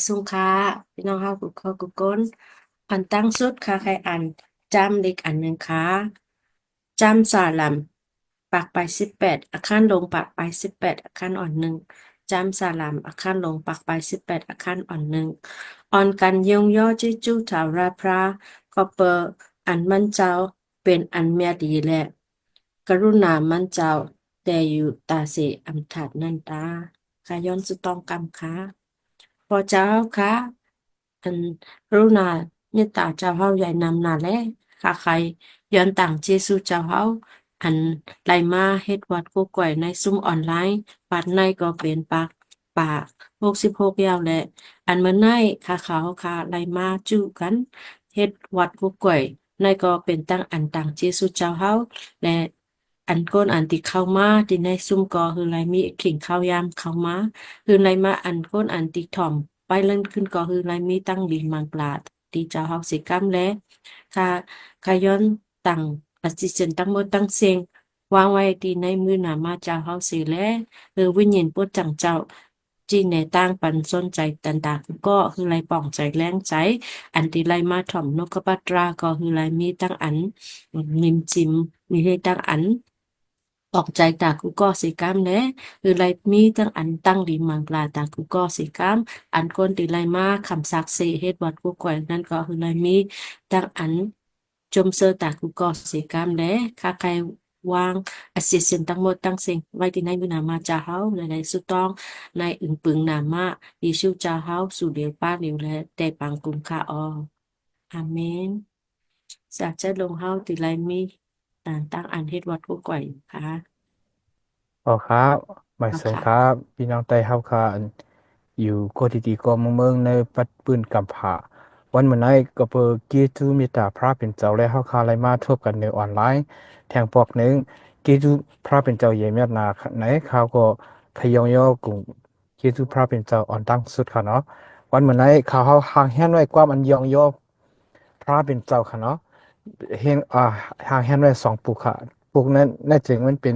สุงค่ะพี่น้องเฮากุกคอกุกก้นอันตั้งสุดค่ะใครอ่านจำเด็กอันหนึ่งค่ะจำสาลัมปากไป18อาคารลงปากไป18อาคารอ่อนหนึ่งจำสาลัมอาคารลงปากไป18อาคารอ่อนหนึ่งอ่อนกันยงย่อจิจูถาวราพระก็เปออันมันเจ้าเป็นอันเมียดีแหละกรุณามันเจ้าแต่อยู่ตาเสอำถัดนันตาค่ะย้อนสุตองกรรมค่ะ พอเจ้าค่ะอันรุณาเมตตาเจ้าเฮาใหญ่นำหนาแลค่ะใครย้อนต่างเจซูเจ้าเฮาอันไลมาเฮ็ดวัดกูก่อยในซุ้มออนไลน์ปัดในก็เป็นปาก66ยาวและอันเมื่อในค่ะเขาค่ะไลมาจู้กันเฮ็ดวัดกูก่อยในก็เป็นตั้งอันต่างเจซูเจ้าเฮาและอันก้นอันที่เข้ามาที่ในซุ้มก็คือไลมีขิงข้าวยามเข้ามาคือไลมาอันก้นอันติถ่อมไปเล่นขึ้นก็คือไลมีตั้งลิงมังปลาที่เจ้าเฮาสิกรรมและค่ะค่ะย้อนตั้งอสิเซนตั้งหมดตั้งเสียงวางไว้ที่ในมือหนามาเจ้าเฮาสิแลวิญญาณปวดจังเจ้าจีในตั้งปันสนใจตันตาก็คือไลป่องใจแรงใจอันที่ไลมาถ่อมนกกระปัตราก็คือไลมีตั้งอันนิมจิมมีให้ตั้งอันออกใจตากุก็สิกรรมแหละคือไลมีตั้งอันตั้งดีมังปลาตากุก็สิกรรมอันก้นที่ไลมาคำศักดิ์สิทธิ์เฮ็ดวัดกุก่อยนั่นก็คือไลมีตั้งอันจมเสอตากุก็สิกรรมแหละค่าใครวางอสิสินทั้งหมดทั้งสิ่งไว้ที่ในมือนามาจาเฮาในสุดต้องในอึ่งปึงนามาดิชูจาเฮาสู่เดียวป้าเดียวและแต่ปังกุมค่าอออาเมนสาธุลงเฮาติไลมีตั้งอันเฮ็ดวัดกุก่อยค่ะครับหมายสงครัค่ะบพี่น้องไต้เฮาค่ะอันอยู่โกติตีกอเมืองในปัดปืนกำผาวันเมื่อไหร่ก็เปิดกีตูมีตาพระเป็นเจ้าและเฮาคาอะไรมาทบกันในออนไลน์แทงปอกหนึ่งกีตูพระเป็นเจ้าเยี่ยมยอดนาไหนเขาก็ขยองย่อกลุ่มกีตูพระเป็นเจ้าอ่อนตั้งสุดค่ะเนาะวันเมื่อไหร่เขาเฮาห่างแห่นไว้ความอันยองย่อพระเป็นเจ้าค่ะเนาะเฮงห่างแห่นไว้2 ปุกค่ะปุกนั้นน่าจะมันเป็น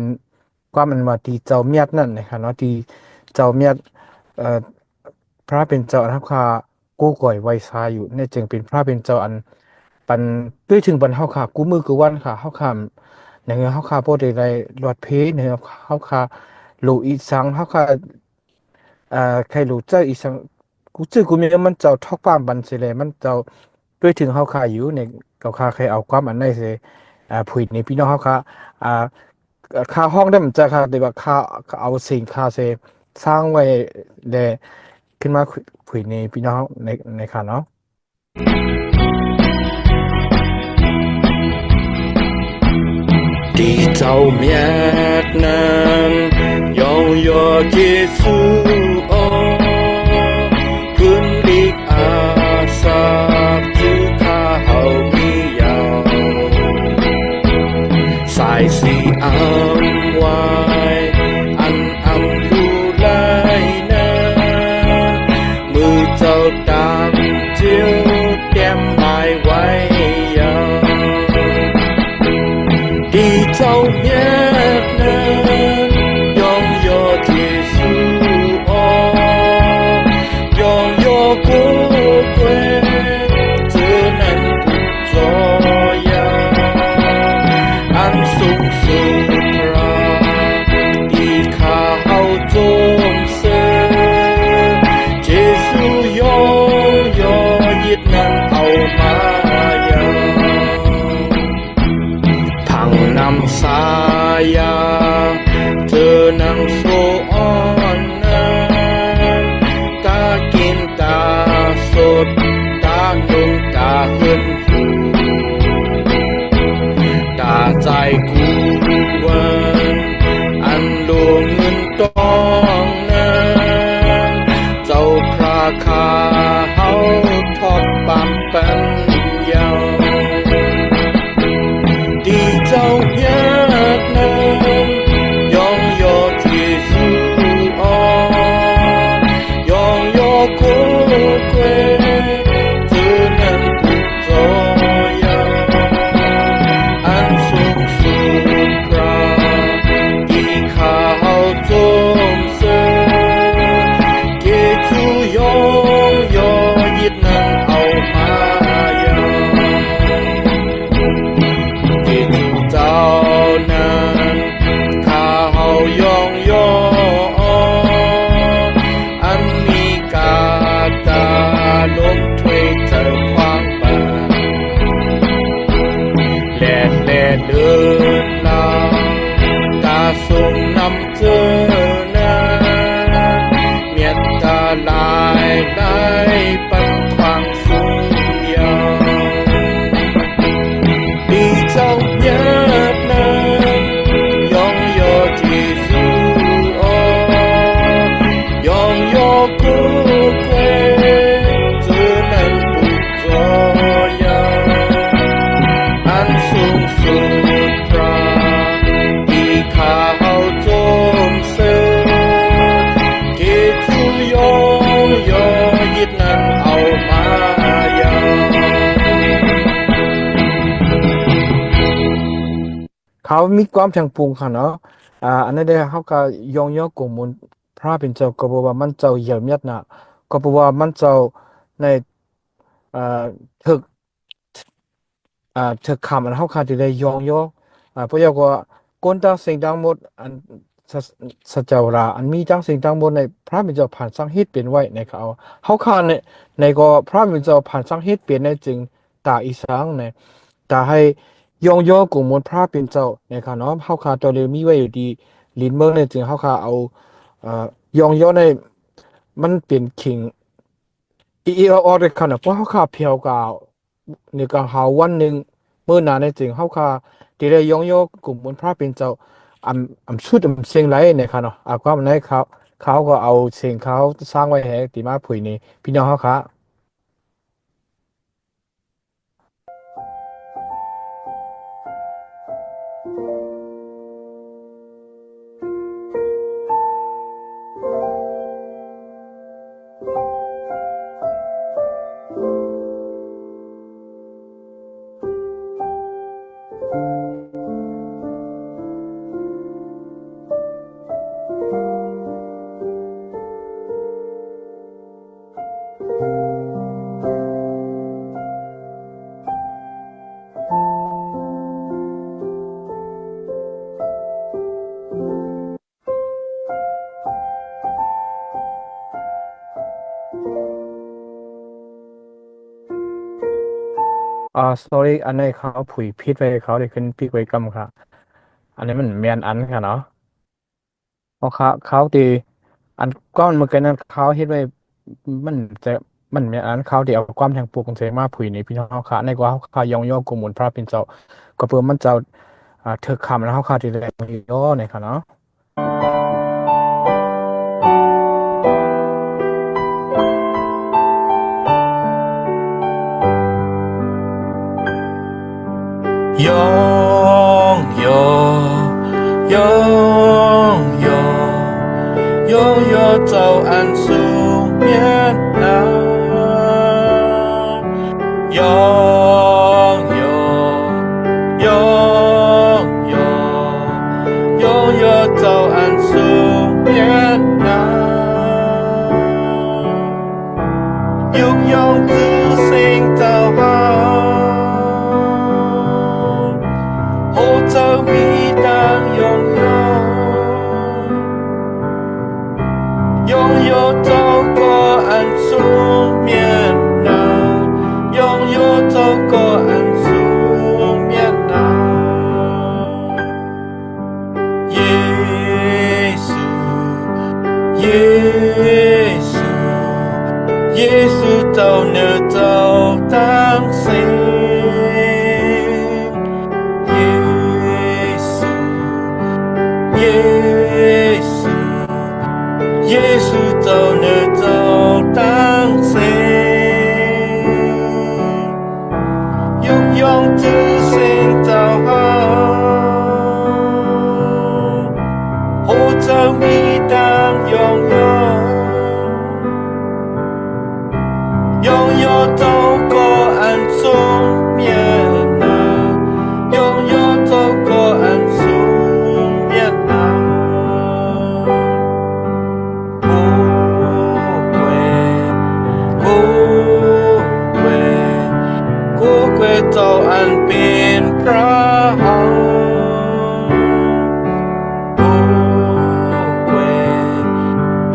ก็มันมาที่เจ้าเมียดนั่นนะครับเนาะที่เจ้าเมียดเอ่อพระเป็นเจ้าอันทับคากู้ก่อยไวซาอยู่เนี่ยจึงเป็นพระเป็นเจ้าอันปันด้วยถึงบรรเฮาค่ะกู้มือกูวันค่ะเฮาค่ะในเงเฮาค่ะโพดได้หลอดเพในเฮาค่ะโลอีสังเฮาค่ะอ่าใครรู้เจ้าอีสังกูชื่อกูมีมันเจ้าทอกป้ามบันสิเลยมันเจ้าด้วยถึงเฮาค่ะอยู่ในเกาค่ะใครเอาความอันได้สิผุดในพี่น้องเฮาค่ะอ่า ค่าห้องได้เหมือนจะค่ะแต่ว่าค่าเอาสิ่งค่าเซสร้างไว้เลยขึ้นมาคุยในพี่น้องในค่ะเนาะ地走面南，遥遥结束哦，คุณลิกอาสาจือข้าเฮามียาวสายสีอำไว้อันอำลูไลนามือเจ้าตามเจียวเตรียมหมายไว้ยาว 地走面南，拥有结束哦，拥有富贵，只能不作呀。俺松树ำเจอนาเมตตาหลายหลายปันความสูงยาวดีเจ้าญาตินั้นยองยอเจซูยองยอกูเกเจอนั้นปุกจอยาอันสูงสุดพระที่ข้าเฮาจมเสอเกจูยองยอยิดนั้นเอามายาเขามีความแข็งปรุงค่ะเนาะอันนั้นได้เขาก็ยองยอกงมูลพระเป็นเจ้าก็บอกว่ามันเจ้าเหี่ยวเมียดน่ะก็บอกว่ามันเจ้าในถึกถึกคำอันเขาขาดที่ได้ยองยอเพราะว่าก้นตั้งสิ่งทั้งหมดอันสัจจาวาอันมีทั้งสิ่งทั้งหมดในพระเป็นเจ้าผ่านสร้างเหตุเป็นไว้ในเขาขาดในก็พระเป็นเจ้าผ่านสร้างเหตุเป็นในจึงตาอีสังในตาให้ยองยอกงมูลพระเป็นเจ้าในเนาะเฮาขาตัวเลยมีไว้อยู่ดีลิ้นเมืองในจึงเฮาขาเอายองยอในมันเป็นขิงอีออได้ขนาดเพราะเฮาขาเพียวกาวในกลางเฮาวันนึงมื้อหน้าในจึงเฮาขาที่ได้ยองยอกงมูลพระเป็นเจ้าอำสุดเสียงไหลในเนาะความในเขาก็เอาเสียงเขาสร้างไว้ให้ที่มาผุยนี่พี่น้องเฮาขาsorry อันนี้เขาผุยผิดไว้เขาได้ขึ้นพิกไว้กำค่ะอันนี้มันแม่นอันค่ะเนาะเพราะเขาที่อันก้อนเมื่อกี้นั้นเขาเฮ็ดไว้มันจะมันแม่นอันเขาที่เอาความแทงปลูกของเสมาผุยนี่พี่น้องเฮาค่ะในกว่าเฮายองยอกงมูลพระเป็นเจ้าก็เพื่อมันเจ้าถึกคำแล้วเฮาค่ะที่ได้ย่อในค่ะเนาะยองยอยองยอยองยอเจ้าอันสูงเมียนนายองยอยองยอยองยอเจ้าอันสูงเมียนนายุกยองจื้อสิ่งเจ้าเฮาโอ้เจ้ามีดังยองยอยองยอเจ้าก็อันสูงเมียนนายองยอเจ้าก็อันสูงเมียนนาเยซูเยซูเยซูเจ้าเนื้อเจ้าตั้งสิ่งเยซูเจ้าเนื้อเจ้าตั้งเสียงยกย่องชื่อเสียงเจ้าเฮาโอ้เจ้ามีดังยองยอยองยอเจ้าก็อันสูงเมียนายองยอเจ้าก็อันสูงเมียนา เจ้าอันเป็นพระเฮาผู้เกว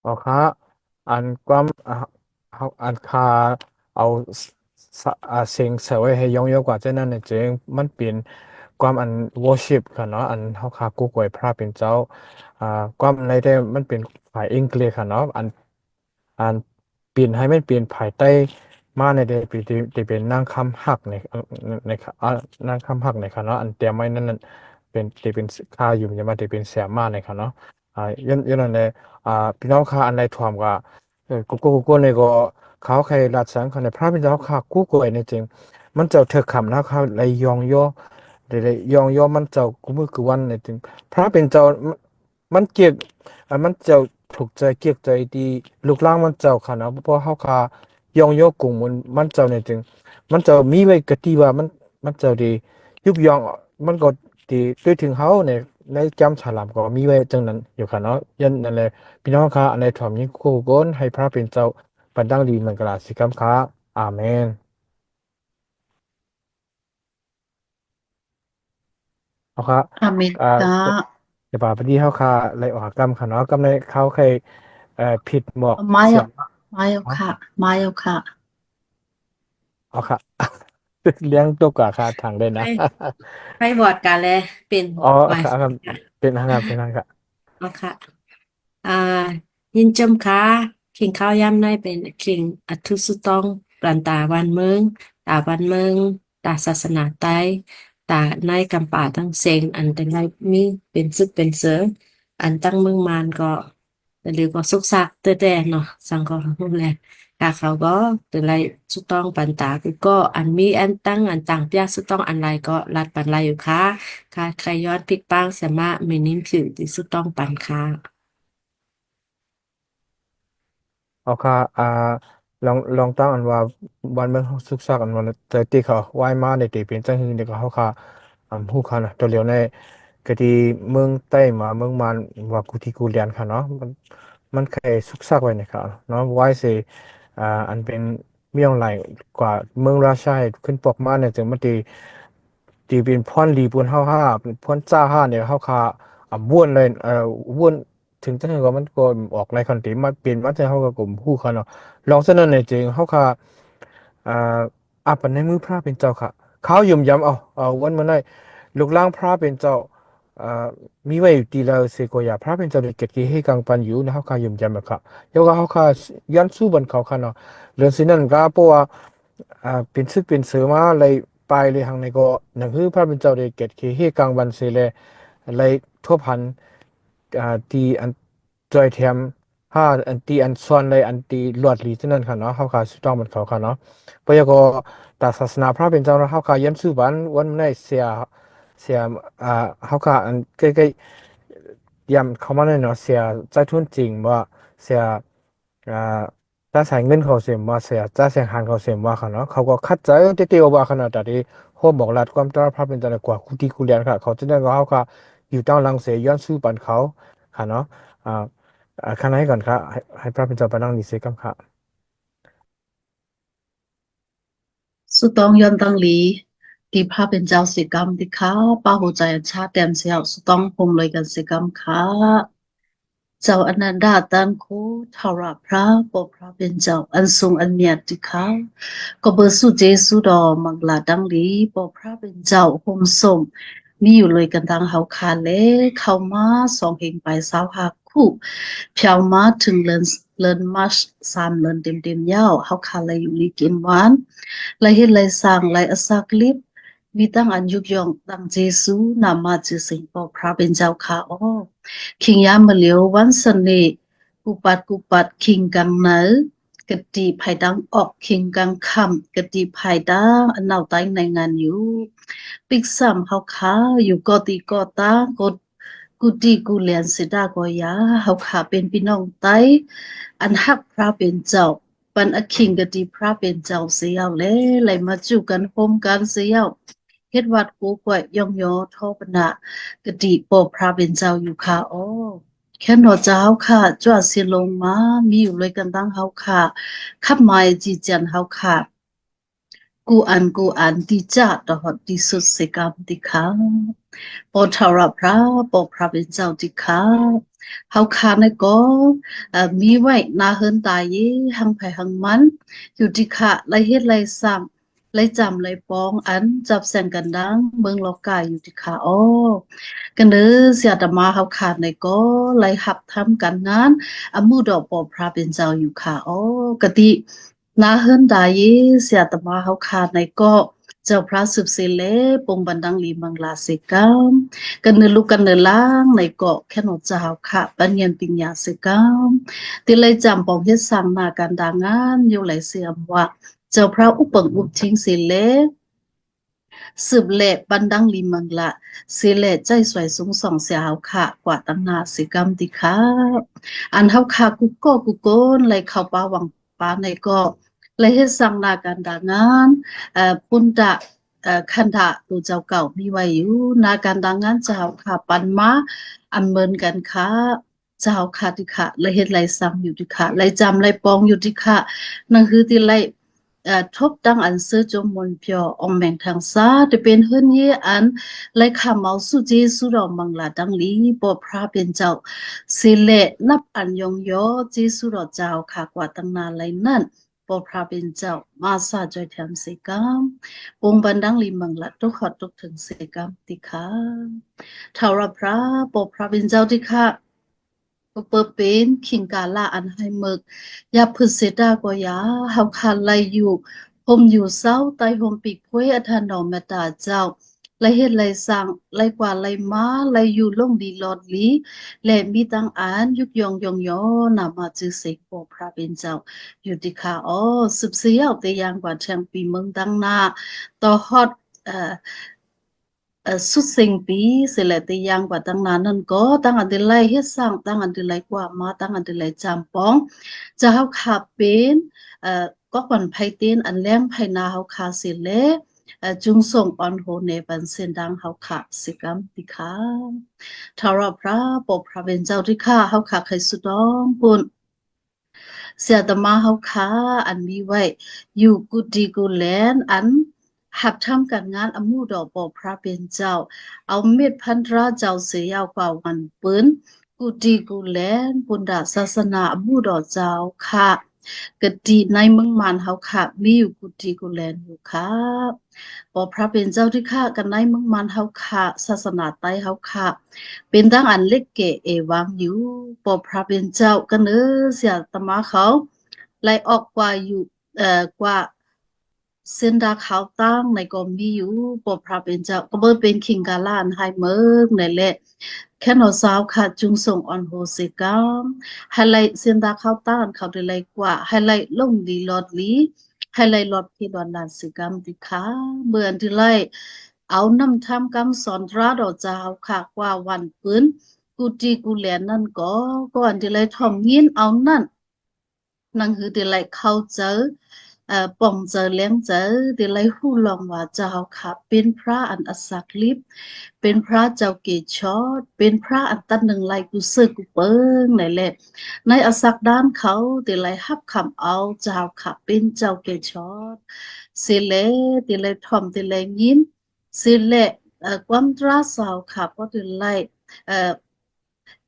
อ๋อค่ะอันความเขาอันคาเอาเสียงเสวยให้ยองเยอะกว่าเจ้านั้นเนี่ยจริงมันเป็นความอัน worship ค่ะเนาะอันเขาคากู้กวยพระเป็นเจ้าอ่าความในได้มันเป็นฝ่ายอังกฤษค่ะเนาะอันเปลี่ยนให้มันเปลี่ยนภายใต้มาในเดเป็นเป็นนางคำหักในนางคำหักในค่ะเนาะอันเตรียมไว้นั่นนั่นเป็นค่าอยู่มันจะมาเป็นแสนมากในค่ะเนาะยันนั่นเลย อ่าพี่น้องค่ะอันใดถ่วมก็กูเนี่ยก็เขาใครรัดสังเขาในพระพี่น้องค่ะกูกวยในจริงมันเจ้าเถอคำนะครับเลยยองย่อเลยยองย่อมันเจ้ากูมือคือวันในจริงพระเป็นเจ้ามันเกียกมันเจ้าถูกใจเกียกใจดีลูกล่างมันเจ้าค่ะนะเพราะเขาค่ะยองย่อกลุ่มมันเจ้าในจริงมันเจ้ามีไว้กะที่ว่ามันเจ้าดียุบยองมันก็ดีด้วยถึงเขาในจำฉลามก็มีไว้จังนั้นอยู่ค่ะเนาะยันนั่นแหละ พี่น้องคะอันใดถ่อมยิ่งคู่ก้นให้พระเป็นเจ้าปันดังดีมันกลาสิกรรมค้าอาเมนเอาค่ะอาเมนอ่าค่ะเดี๋ยวป่าพอดีเขาค่ะเลยออกกรรมค่ะเนาะกำในเขาเคยผิดหมวกมาเสียงมาเอาเนาะค่ะมาเอาค่ะเอาค่ะเลี้ยงตัวกว่าค่ะทางได้นะ ให้ให้บอดกันเลยเป็นอ๋อไวค่ะครับค่ะเป็นทางการเป็นทางการเอาค่ะ อ่ายินจมค้าคิงข้าวยำในเป็นคิงอัทุสุตองปรันตาวันเมืองตาวันเมืองตาศาสนาไต้ตาในกำป่าทั้งเซงอันแต่ในมีเป็นซึกเป็นเสืออันตั้งเมืองมานก็หรือก็สุกซักเตอแต่เนาะสังก็รู้แหละกาเขาก็ตัวไรสุตองปันตาคือก็อันมีอันตั้งอันต่างเปียสุตองอันไรก็รัดปันไรอยู่ค่ะค่ะใครย้อนพลิกป้างเสมาเมนิมถือที่สุตองปันค่ะ เอาค่ะลองตั้งอันว่าวันเมืองสุกซักอันวันแต่ที่เขาไหว้มาในตีเป็นจังหึงเด็กเขาค่ะผู้ค่ะนะตัวเดียวในกะทีเมืองใต้มาเมืองมันว่ากูที่กูเรียนค่ะเนาะมันเคยสุกซักไว้นะครับเนาะไหว้เสอันเป็นเมี่ยงไหลกว่าเมืองราชาขึ้นปกมาเนี่ยจึงมันตีเป็นพ่อนรีปูนห้าเป็นพ่อนจ้าห้าเนี่ยเฮาค่ะบ้วนเลยบ้วนถึงจังหึงก็มันก็ออกในคอนติมาเปลี่ยนมาแต่เฮาก็กลุ่มผู้ค่ะเนาะ ลองเสนอในจริงเขาค่ะอ่าอาปันในมือพระเป็นเจ้าค่ะเขายุ่มย้ำเอาวันมาได้ลูกล่างพระเป็นเจ้าอ่ามีไว้อยู่ดีแล้วเสกอยาพระเป็นเจ้าเด็กเกตให้กังปันอยู่นะเขาค่ะยุ่มย้ำอะค่ะยกเขาค่ะยันสู้บนเขาค่ะเนาะเรื่องสิ่งนั้นก็เพราะว่าเป็นซึกเป็นเสือมาเลยไปเลยทางในก็หนังคือพระเป็นเจ้าเด็กเกตให้กังบันเสเลยเลยทั่วพันที่อันจอยแถม ถ้าอันตีอันส่วนเลยอันตีลวดลีที่นั่นค่ะเนาะเขาขาสุดต้องเหมือนเขาค่ะเนาะปยก็แต่ศาสนาพระเป็นเจ้าเนาะเขาขายันสู้บันวันไม่ได้เสียอ่าเขาขาอันใกล้ๆยำเขามาเลยเนาะเสียใจทุนจริงว่าเสียอ่าจ้าใส่เงินเขาเสียว่าเสียจ้าแสงหานเขาเสียว่าค่ะเนาะเขาก็คัดใจเตี้ยวๆว่าขนาดที่โคบอกรัดความต้อนรับพระเป็นเจ้ากว่าคุที่คุเรียนค่ะเขาจะได้ก็เขาค่ะอยู่ตั้งหลังเสียย้อนสู้ปันเขาค่ะเนาะอ่า ข้างในก่อนครับให้พระเป็นเจ้าไปนั่งดีเซกัมครับสุตองยอนตังหลีตีพระเป็นเจ้าสิกรรมที่เขาป้าหัวใจอันชาเต็มเสียวสุตองพรมเลยกันสิกรรมค่ะเจ้าอนันดาตันโคทาราพระปกพระเป็นเจ้าอันทรงอันเมียติเขาก็เบอร์สุเจสุดอมังลาดังหลีปกพระเป็นเจ้าโฮมส่งมีอยู่เลยกันทางเฮาคาเลเข้ามาสองเพลงไปสาวหาคู่เพียวมาถึงเลินมา3 เดือนเต็มๆยาวเฮาคาเลยอยู่ลีกินหวาน lai hi lai sang lai asak lip mi tang an yuk yong tang jesu nama chu sing po phra ben jau kha o king ya ma liu wan san ni kupat king kang nal kati phai dang ok king kang kham kati phai da anau tai nai ngan yu pik sam hau kha yu ko ti ko ta ko ku ti ku lian se da ko ya hau kha ben pinong tai an hak phra ben jau ปันอคิงกะดีพระเป็นเจ้าเสียวเลยไหลมาจูกันโฮมกันเสียวเฮ็ดวัดกูกวยย่องยอทอปนะกะดีปอพระเป็นเจ้าอยู่ค่ะอ้อแค่หนอเจ้าค่ะจ้าสิลงมามีอยู่เลยกันตั้งเฮาค่ะขับไม้จีจันเฮาค่ะกูอันตีจ้าตอดที่สุดสิกรรมติค่ะ ปอทาราพระปอพระเป็นเจ้าที่ข้าเฮาคาในก็มีไว้นาเฮินตายเยหังไผหังมันอยู่ที่ข้าไรเฮ็ดไรสั่งไรจำไรปองอันจับแสงกันดังเมืองลอกกายอยู่ที่ข้าอ้อกันเด้อเสียตมาเฮาขาดในก็ไรหับทำกันงานอมูดอกปอพระเป็นเจ้าอยู่ข้าอ้อกะตินาเฮินตายเยเสียตมาเฮาขาดในก็เจ้าพระสืบเสเลปงบันดังลีมังลาเสกามกันเนลุกันเนล่างในเกาะแค่นอเจ้าค่ะปัญญาปิญญาเสกามติเลยจำปองเฮ็ดสร้างนาการดางานอยู่ไหลเสียมว่าเจ้าพระอุปงอุปทิ้งเสเลสืบเละบันดังลีมังละเสเลใจสวยสูงส่องเสียหาวค่ะกว่าตั้งนาเสกามติค่ะอันเฮาค่ะกุโกนไหลเข้าป่าวังป่าในเกาะเลยเฮ็ดสร้างนาการดางานปุณตะคันธะตัวเจ้าเก่ามีไว้อยู่นาการดางานเจ้าค่ะปันมาอันเหมือนกันค่ะเจ้าค่ะที่ค่ะเลยเฮ็ดไรซ้ำอยู่ที่ค่ะไรจำไรปองอยู่ที่ค่ะนั่นคือที่ไรทบดังอันเสือจมมนเพียวอองแมงทางซาจะเป็นเฮือนเยอันไรขาเมาสุเจสุดอมังลาดังลีปอพระเป็นเจ้าสิเลนับอันยองยอเจสุดอเจ้าค่ะกว่าตั้งนานไรนั่นปอพระเป็นเจ้ามาซาจอยแถมเสกามปงบันดังลีมังละตุกขอดตุกถึงเสกามติค่ะทาวรพระปอพระเป็นเจ้าที่ค่ะก็เปิดเป็นขิงกาลาอันให้มึกยาพึเสดาก็ยาเฮาคันไลอยู่ผมอยู่เศร้าไตหมปีกพ้วยอธานอมแมตาเจ้าไลเฮ็ดไลสั่งไลกว่าไลมาไลอยู่ลงดีลอดลีและมีตังอ่านยุกยองยองยอนามาจือเสกปอพระเป็นเจ้าอยู่ที่ขาอ้อสืบเสียวแต่ยังกว่าแทงปีเมืองดังหน้าต่อฮอดสุดสิ่งปีเสร็จแล้วแต่ยังกว่าตั้งนานนั่นก็ตั้งอันเดลัยเฮ็ดสร้างตั้งอันเดลัยกว่ามาตั้งอันเดลัยจำปองจะเฮาขาเป็นก็ก่อนไผเต้นอันแรงไผนาเฮาขาเสร็จแล้วจุงส่งออนโหเนบันเส้นดังเฮาขาสิกรรมติขาทาราพระปกพระเป็นเจ้าที่ข้าเฮาขาใครสุดองปุ่นเสียตมาเฮาขาอันมีไว้อยู่กุฏิกุแลนอันหับทำการงานอมูดอกปอพระเป็นเจ้าเอาเม็ดพันตราเจ้าเสียยาวกว่าวันปืนกุฏิกุแลนปุณดาศาสนาอมูดอกเจ้าค่ะกติในเมืองมานเฮาค่ะมีอยู่กุฏิกุแลนอยู่ค่ะปอพระเป็นเจ้าที่ค่ะกันในเมืองมานเฮาค่ะศาสนาไตเฮาค่ะเป็นดังอันเล็กเกเอวังอยู่ปอพระเป็นเจ้ากันเสียตมาเขาไล่ออกกว่าอยู่กว่าเส้นดาขาวตั้งในก็มีอยู่ปอพระเป็นเจ้าก็เบิดเป็นคิงกาลานไฮเมิกในแหละแค่นอสาวค่ะจุงส่งออนโฮเซกามไฮไลท์เส้นดาขาวตั้งเขาได้ไลกว่าไฮไลท์ลงดีลอดลีไฮไลท์ลอดที่ดอนลานสิกามติค่ะเมื่อที่ไลเอาน้ำทำกำสอนราดอกเจ้าค่ะกว่าวันปืนกูจีกูแลนนั่นก็อันที่ไลทอมยินเอานั่นนั่นคือที่ไลเข้าเจอป่องเจอเลี้ยงเจอที่ไลหู้ลองว่าเจ้าค่ะเป็นพระอันอศักดิ์ลิบเป็นพระเจ้าเกศชอดเป็นพระอันตันหนึ่งไลกูเสือกูเปิงไหนแหละในอศักด้านเขาที่ไลฮับคำเอาเจ้าค่ะเป็นเจ้าเกศชอดเสเลที่ไลทอมที่ไลยินเสเลความตราสาวค่ะเพราะที่ไล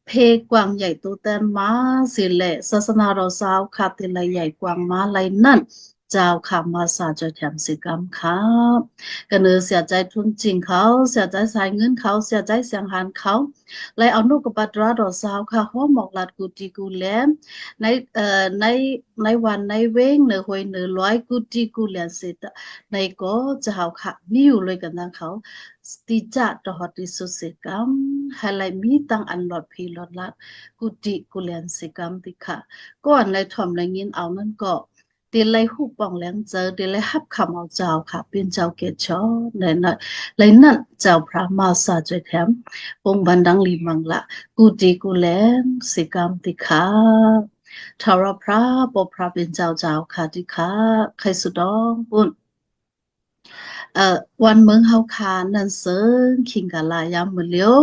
เพกวางใหญ่ตัวแตนมาสิแหละศาสนาเราสาวค่ะที่ไลใหญ่กวางมาไลนั่นเจ้าค่ะมาสาจะแถมสิกรรมค่ะกันเสียใจทุนจริงเขาเสียใจสายเงินเขาเสียใจเสียงหานเขาไลเอานุกบัตราดอสาวค่ะห้อหมอกลาดกูตีกูแลมในในวันในเว้งเนหวยเนร้อยกูตีกูแลเสร็จในก็เจ้าค่ะมีอยู่เลยกันนะเขาติจัดหอดิสุเสกรรมให้ไลมีตังอันหลอดพีหลอดลัดกูตีกูแลนสิกรรมติค่ะก่อนในถ่อมในยินเอานั่นก็เดลัยหูป่องแหลงเจอเดลัยฮับคำเอาเจ้าค่ะเป็นเจ้าเกศชอในนั้นเลยนั่นเจ้าพระมาสาจอยแถมปงบันดังลีมังละกูตีกูแลนสิกรรมติค่ะทารพระปพระเป็นเจ้าค่ะติค่ะใครสุดองปุ่นวันเมืองเฮาคานันเซิงคิงกะลายามมื้อเลียว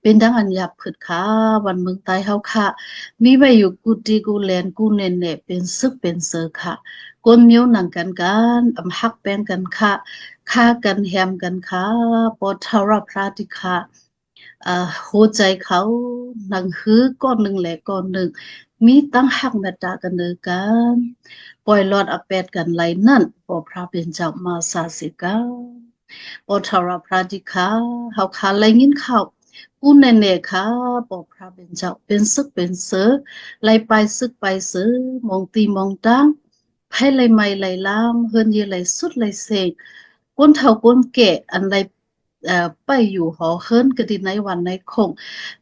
เป็นดังอันยับผึดค่ะวันเมืองใต้เฮาค่ะมีไว้อยู่กูตีกูแลนกูเนเนเป็นซึกเป็นเซอค่ะ ก้นมิ้วหนังกันฮักแป้งกันค่ะฆ่ากันแฮมกันค่ะปอทาราพระติค่ะหัวใจเขาหนังฮื้อก้อนหนึ่งแหละก้อนหนึ่งมีตั้งหักเมตตากันเนือกันปล่อยหลอดอแปดกันไหลนั่นปอพระเป็นเจ้ามาสาสิกาปอทาราพระติค่ะเฮาขาไหลยินข่าวกูแน่ๆค่ะปอพระเป็นเจ้าเป็นซึกเป็นเสือไหลไปซึกไปเสือมองตีมองตั้งไพ่ไหลไม่ไหลลามเฮินเยไหลสุดไหลเสกก้นเท่าก้นแก่อันไหลไปอยู่หอเฮิรนกะดิในวันในคง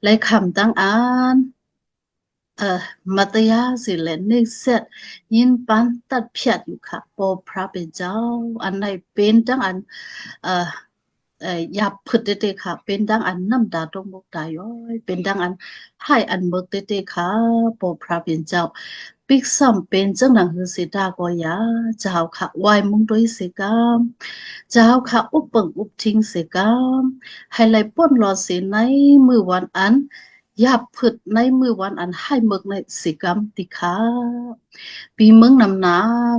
และคำตั้งอ่านมัตยาสิเลนนิเซตยินปันตัดเพียดอยู่ค่ะปอพระเป็นเจ้าอันไหนเป็นตั้งอันเอ่อหยับผึดเตค่ะเป็นดังอันน้ำตาตรงบกตายย้อยเป็นดังอันให้อันเบิกเตค่ะปอพระเป็นเจ้าปิกซ้ำเป็นจังหนังฮือสิดาก็ยาเจ้าค่ะวายมุงด้วยเสกามเจ้าค่ะอุปเปิงอุปทิ้งเสกามให้ไหลป้นรอเสในมือวันอันหยับผึดในมือวันอันให้เบิกในเสกามติค่ะปีเมืองนำหนา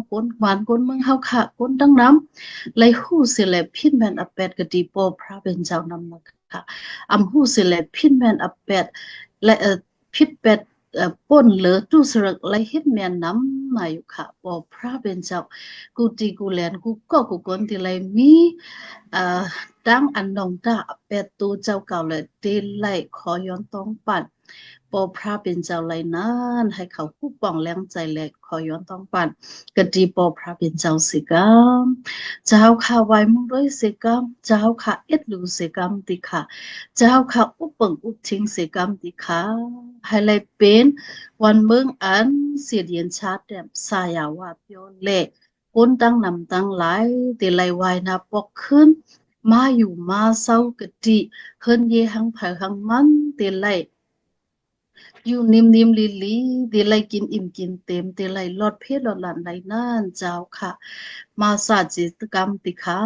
ก้นหวานก้นเมืองเฮาค่ะก้นดังน้ำไหลหู้เสแลพินแมนอแปดกะดีปอพระเป็นเจ้านำนะคะหู้เสแลพินแมนอแปดและพิษแปดป่นเหลือตู้สระไหลเฮ็ดแมนน้ำมาอยู่ค่ะปอพระเป็นเจ้ากูตีกูแลนกูก็กูก้นที่ไหลมีดังอันนองตาแปดตูเจ้าเก่าเลยเตไหลขอย้อนต้องปัดปอพระเป็นเจ้าไหลนั้นให้เขาผู้ป้องแรงใจแหลกขอย้อนต้องปัดกะดีปอพระเป็นเจ้าสิกามเจ้าค่ะไว้มุงด้วยสิกามเจ้าค่ะเอ็ดลูสิกามติค่ะเจ้าค่ะอุปเปิงอุปทิ้งสิกามติค่ะให้ไหลเป็นวันเมืองอันเสียเดียนชาติแดมสายาวาเปียวเละก้นตั้งนำตั้งหลายแต่ไหลวายนาปอกขึ้นมาอยู่มาเศร้ากะดิเฮิรนเยหังไผ่หังมันเตไหลอยู่นิ่มๆลีๆเตไหลกินอิ่มกินเต็มเตไหลลอดเพศลอดหลานไหลนั่นเจ้าค่ะมาสาจิตกรรมติค่ะ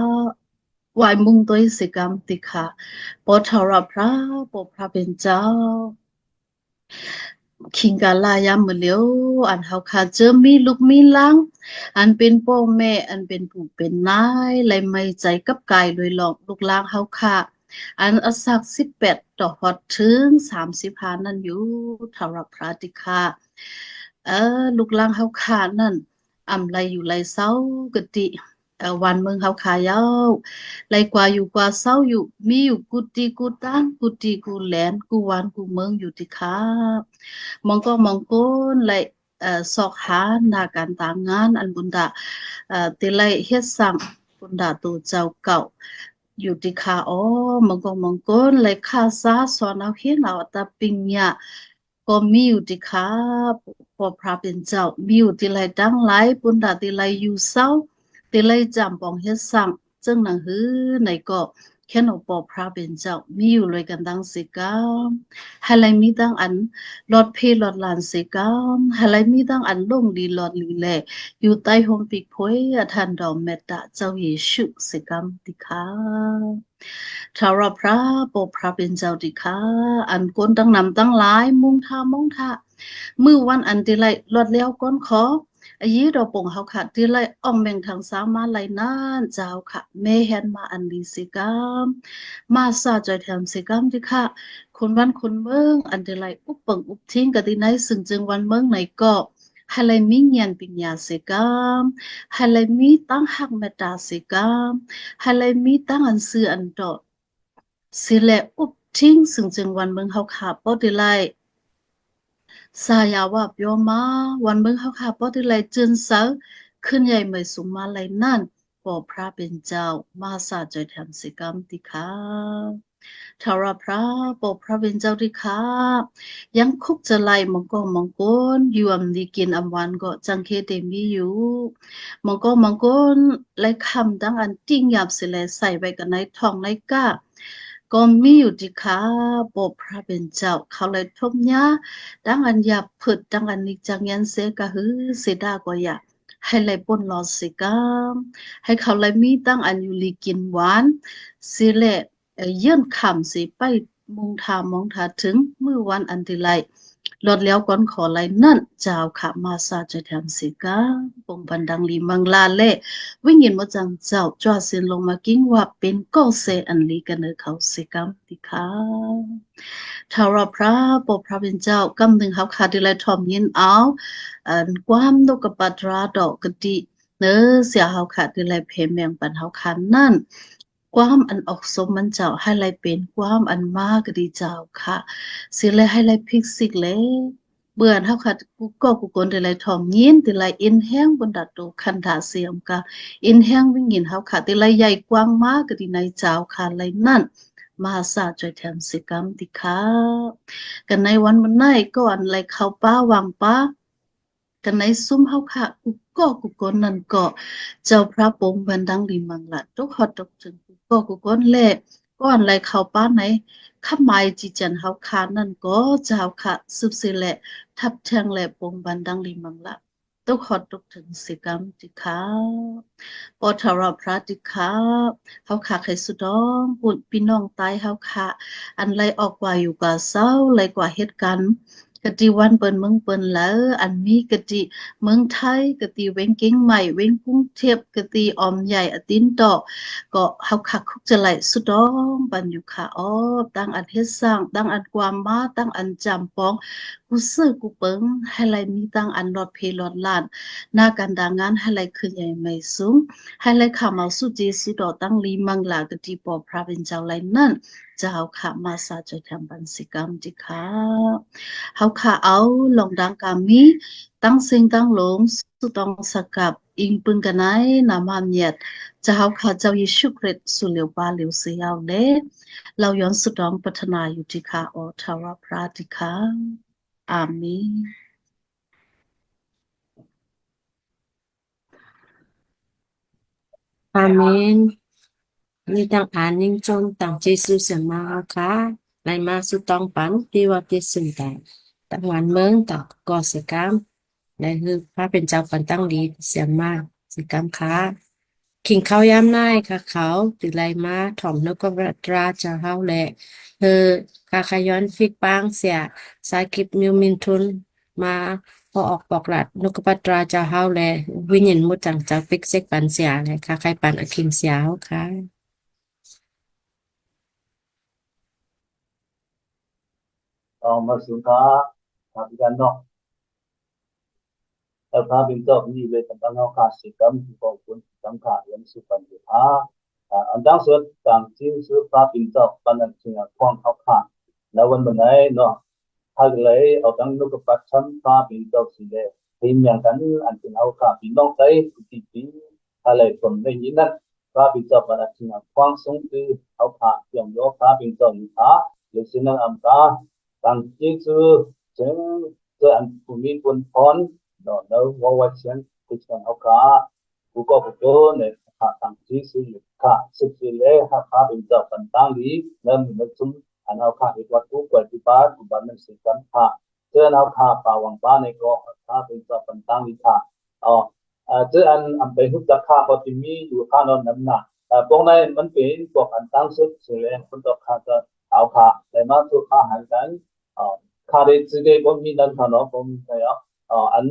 วายมุงตัวสิกรรมติค่ะปอทรพระปอพระเป็นเจ้าคิงกาลายามมือเลียวอันเฮาค่ะเจอมีลูกมีหลังอันเป็นพ่อแม่อันเป็นผู้เป็นนายไหลไม่ใจกับกายโดยหลอกลูกหลางเฮาค่ะอันอสัก18ต่อฮอดถึง35นั่นอยู่ทารพระติค่ะลูกหลางเฮาค่ะนั่นไหลอยู่ไหลเศร้ากะติวันเมืองเฮาขายาวไหลกว่าอยู่กว่าเศร้าอยู่มีอยู่กุฏิกูตั้งกุฏิกูแหลนกูวันกูเมืองอยู่ติค่ะมองก็มองก้นไหลสอกหาหน้าการต่างงานอันบุญดาติไหลเฮ็ดสั่งบุญดาตัวเจ้าเก่าอยู่ติค่ะมองก็มองก้นไหลค่าซาสอนเอาเฮ็ดเอาตาปิงญะก็มีอยู่ติค่ะพอพระเป็นเจ้ามีอยู่ติไหลดังหลายบุญดาติไหลอยู่เศร้าติเลยจำปองเฮ็ดสั่งจึงหนังฮือในก็แค่นปอพระเป็นเจ้ามีอยู่เลยกันดังสิกามให้ไรมีดังอันหลอดเพลอดลานสิกามให้ไรมีดังอันลงดีหลอดลีแลอยู่ใต้ห่มปีกโพยทันดอมเมตตาเจ้าเยซูสิกามติคาทารพระปอพระเป็นเจ้าติคาอันก้นตั้งนำตั้งหลายมุงท่ามงท่ามือวันอันติไลหลอดแล้วก้นขอยีเราปงเฮาค่ะที่ไลอ่องแมงทางสามาไลนานเจ้าค่ะเมเห็นมาอันดีสิกามมาซาจอยแถมสิกามที่ค่ะคนวันคนเมืองอันที่ไลอุปเปิงอุปทิ้งกะที่ไหนซึ่งจึงวันเมืองไหนก็ให้ไลมีเงียนปิญญาสิกามให้ไลมีตั้งหักเมตตาสิกามให้ไลมีตั้งอันซื่ออันดอสิแลอุปทิ้งซึ่งจึงวันเมืองเฮาค่ะปอที่ไลสายาวาบยอมาวันเมืองเฮาค่ะปอที่ไหลจืนเสาขึ้นใหญ่ไม่สูงมาไหลนั่นปอพระเป็นเจ้ามาสาจอยแถมสิกรรมติค่ะทารพระปอพระเป็นเจ้าที่ค่ะยังคุกจะไล่มองก็มองก้นอยู่อำดีกินอำวันก็จังเคเตมีอยู่มองก็มองก้นไล่คำดังอันติ้งหยาบสิแลใส่ไว้กันในท้องในก้าก็มีอยู่ที่ค่ะปอพระเป็นเจ้าเขาเลยทบยาดังอันหยาบผึดดังอันนิจังยันเสกะหือเสดาก็อยากให้เลยปนรอสิกามให้เขาเลยมีตั้งอันอยู่ลีกินหวานสิแลเยื่นคำสิไปมุงทามองทาถึงมือวันอันที่ไร ลดแล้วก่อนขอไหลนั่นเจ้าค่ะมาซาจะทำสิกาปงบันดังลีมังลาเล่วิ่งยินมาจังเจ้าจอดเสียนลงมากิ้งว่าเป็นก็เซอันลีกันเนอเขาสิกามติค่ะทาราพระปกพระเป็นเจ้ากำหนึ่งเขาขาดดิไลทอมยินเอาอันความดกปัตราดอกกติเนอเสียเขาขาดดิไลเพมแมงปันเขาขาดนั่นความอันออกสมมันเจ้าให้ไลเป็นความอันมากก็ดีเจ้าค่ะสิเลยให้ไลพิกสิกเลยเบื่อเท่าค่ะกูก็กูกนแต่ไรทอมยินแต่ไรอินแห้งบนดัดตูคันถาเสียมกะอินแห้งวิ่งยินเฮาค่ะแต่ไรใหญ่กว้างมากก็ดีในเจ้าค่ะไรนั่นมหาศาลใจแถมสิกรรมติค่ะกันในวันมันไหนก่อนไรเข้าป้าวางป้ากันในซุ้มเฮาค่ะกูกนนั่นก็เจ้าพระปงบันดังดีมังละทุกฮอดตกถึงกูกนแลก่อนไรเข้าป้าไหนข้าหมายจีจันเฮาคานั่นก็เจ้าค่ะสืบสิแหละทับแทงแหละปงบันดังลีมังละตุกขอดตกถึงสิกรรมติค่ะปอทาราพระติค่ะเฮาค่ะใครสุดองปุ่นพี่น้องตายเฮาค่ะอันไรออกว่าอยู่กับเศร้าไรกว่าเหตุการณ์กะติวันเปิ้นเมืองเปิ้นแล้วอันมีกะติเมืองไทยกะติเว้งเก่งใหม่เว้งกรุงเทพกะติออมใหญ่อตินดอกก็เฮาคักคุกจะไหลสุดองปันอยู่ค่ะอ้อตั้งอันเฮ็ดสร้างตั้งอันความมาตั้งอันจำปองกูซื้อกูเปิงให้ไหลมีตั้งอันรอดเพรอดล้านหน้าการดางานให้ไหลขึ้นใหญ่ไม่สูงให้ไหลข้ามาสุเจสุดอตั้งลีมังลากะติปอพระเป็นเจ้าไหลนั่นเจ้าค่ะมาสาจะทำบันสิกรรมจิค่ะเฮาค่ะเอาลองดังกามีตั้งเสียงตั้งหลงสุตองสกับอิงปึงกันไหนนามามเนียดเจ้าค่ะเจ้าเยซูคริสต์สุเหลียวปาเหลียวเสียวเล่เราย้อนสุดองพัฒนาอยู่ที่ค่ะอทาวพระติค่ะอาเมน อาเมนนี่ตั้งอ่านยิ่งจนตั้งเจสุเสียมาค่ะในมาสุตองปันที่ว่าพิสุนแต่ตั้งวันเมืองต่อก่อเสียกรรมในคือพระเป็นเจ้าปันตั้งดีเสียมาเสียกรรมค่ะขิงเขาย้ำนายค่ะเขาติไรมาถ่อมนกกระตราจะเฮาแหละเธอคาขย้อนฟิกปางเสียสายกิบมิวมินทุนมาพอออกบอกหลัดนกกระตราจะเฮาแลวิญญาณมุดจังจากฟิกเซ็กปันเสียเลยค่ะใครปันอคิงเสียเฮาค่ะ มาสุนทาทำกันเนาะแต่พระบิณฑนี่เลยตั้งเอาขาสิกรรมที่กองทุนสังขารยังสุปันติภาอันดังสุดต่างที่สุดพระบิณฑปันนั้นจึงควงเขาขาแล้ววันไหนเนาะถ้าเลยเอาตั้งนุกปัจฉันพระบิณฑสิเลยทีมอย่างกันอันเป็นเอาขาพี่น้องใจที่ปีอะไรคนในนี้นั้นพระบิณฑปันนั้นจึงควงสงคือเอาขาอย่างโยพระบิณฑนิพาหรือสิ่งนั้นอันตาต่างที่สุดจึงเจออันภูมิบุญพรno wawasan kuchan hoka buko buko ne ha tang ji si ka sip le ha ka bin da pan tang li nam ne chum an hoka it wat ku kwa ti pa ku ban ne si kan ha chen hoka pa wang pa ne ko ha bin da pan tang li tha chen an pe hu da kha ko ti mi yu kha no nam na pong nai man pe ko an tang su si le kun da kha da hoka le ma tu kha han kan kha de chi de bom mi dan kha no bom sa ya anh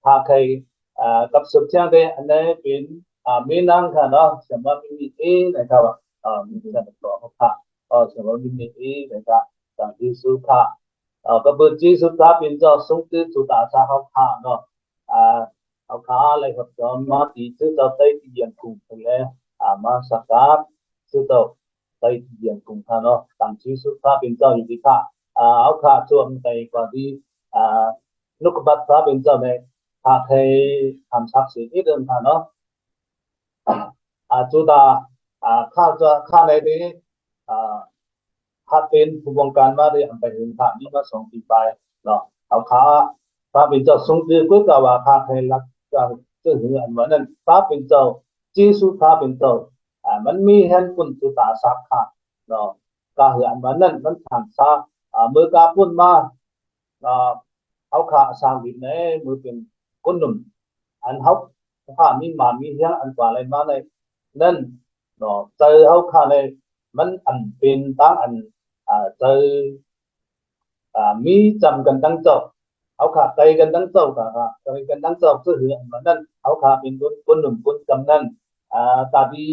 thà thầy tập sự theo đây anh ấy biến miền Nam thà nó sẽ mất mình ý này sao ạ mình sẽ được học thà sẽ mất mình ý này sao chẳng đi su thà các bậc chi su thà biến cho sống tư chủ ta sa học thà nó học thà lại học cho mà tí sư cho tây thì diện cùng thì lẽ mà sắc cá sư tàu tây thì diện cùng thà nó chẳng chi su thà biến cho những cái thà học thà chuộng tây qua đi lúc bắt ra bên trong này thầy tham sát sự ít hơn nó chúng ta khá này thìเป็นผู้บงการมาได้อันไปถึงฐานนี้มา2 ปีไปเนาะเอาขาพระเป็นเจ้าทรงดื้อก็กล่าวว่าข้าใครรักจะถึงอันวันนั้นพระเป็นเจ้าจีสุพระเป็นเจ้ามันมีเห็นปุ่นตุตาสักขาเนาะก็คืออันวันนั้นมันผ่านซาเมื่อกาปุ่นมาเอาขาสร้างดินเนี่ยมือเป็นคนหนุ่มอันเขาข้ามีมามีเฮียงอันกว่าอะไรมาในนั่นเนาะเจอเขาข้าในมันอันเป็นตั้งอันเจอ มีจำกันตั้งเจ้าเอาขาไกลกันตั้งเจ้าค่ะไกลกันตั้งเจ้าซื้อเหือเหมือนนั้นเอาขาเป็นคนหนุ่มคนจำนั้นตาดี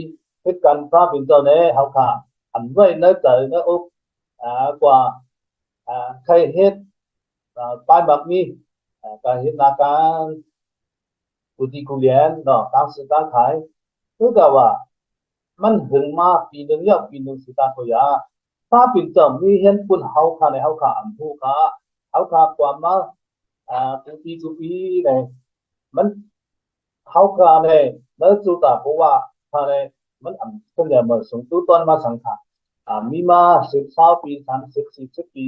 เหตุการณ์พระเป็นเจ้าเนี่ยเอาขาอันไว้เนื้อใจเนื้ออกกว่าใครเฮ็ดป้ายแบบนี้การเฮ็ดนาการกุฏิกุเรียนเนาะตั้งสื่อตั้งขายคือกับว่ามันถึงมาปีหนึ่งยอดปีหนึ่งสิตาโคยาถ้าเป็นเจ้ามีเห็นปุ่นเฮาขาในเฮาขาอันผู้ขาเฮาขากว่ามากุฏิเนี่ยมันเฮาขาเนี่ยเนื้อจุดาเพราะว่าขาเนี่ยมันอันคนเดียวมาส่งตู้ตอนมาสังขารมีมา10 20 ปี30 40 ปี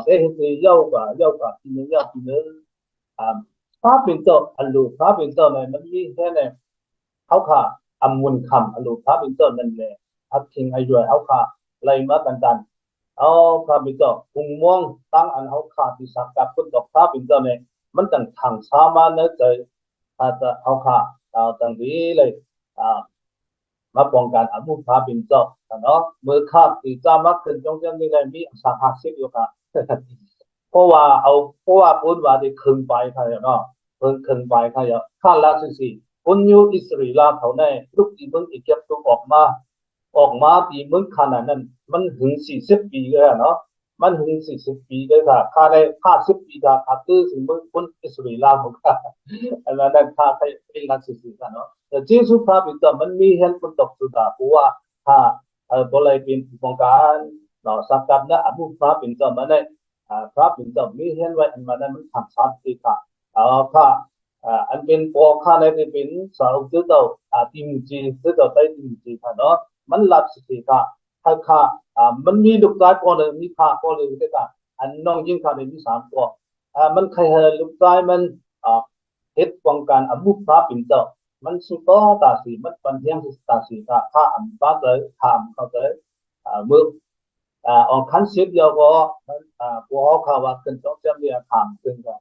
ได้เห็นเยอะกว่าปีหนึ่งยอดปีหนึ่งถ้าเป็นเจ้าอันรู้ถ้าเป็นเจ้าเนี่ยมันมีแค่เนี่ยเฮาขาอำมุนคำอันรู้ถ้าเป็นเจ้านั่นแหละทักทิ้งอายุเฮาขาไล่มาตันเอาพระเป็นเจ้าพุงม่วงตั้งอันเฮาขาที่สักกับคนดอกพระเป็นเจ้าเนี่ยมันตั้งทางสามารถเนื้อใจจะเฮาขาตั้งดีเลยมาป้องกันอมุขพระเป็นเจ้าเนาะมือขาดที่จะมักขึ้นจงจำนี่เลยมีสัก50อยู่ค่ะเพราะว่าพูดว่าได้ครึ่งไปค่ะเนาะเพิ่งครึ่งไปค่ะข้าราชสีคนอยู่อิสราเอลเขาเนี่ยลูกที่เพิ่งอีกเก็บตัวออกมาปีมึงขนาดนั้นมันถึง40 ปีเลยเนาะมันถึง40 ปีเลยค่ะค่าได้50 ปีค่ะค่าตื้อถึงมึงคนอิสราเอลของค่ะอันนั้นค่าเป็นการสื่อสารเนาะแต่ที่สุดพระบิดามันมีเห็นคนตกสุดาเพราะว่าถ้าบริเวณป้องกันเนาะสักกับนะอนุพระบิดามันเนี่ยพระบิดามีเห็นไว้อันนั้นมันทำสัตย์ที่ค่ะค่ะอันเป็นปอค่าในที่เป็นสาวจุดเต่าทีมจีจุดเต่าใต้ทีมจีค่ะเนาะมันหลับสติค่ะถ้าค่ะมันมีลูกชายคนหนึ่งมีข้าคนหนึ่งก็ค่ะอันน้องยิ่งค่ะในที่3 ตัวมันใครเห็นลูกชายมันเหตุป้องกันอมุขพระปิ่นเจ้ามันสุดต่อตาสีมันปัญญาสุดตาสีค่ะข้าอันบ้าเลยข้ามเขาเลยเมื่อออกขันเสียเดียวก็พวกเขาว่าขึ้นต้องจำเรียกข้ามขึ้นก็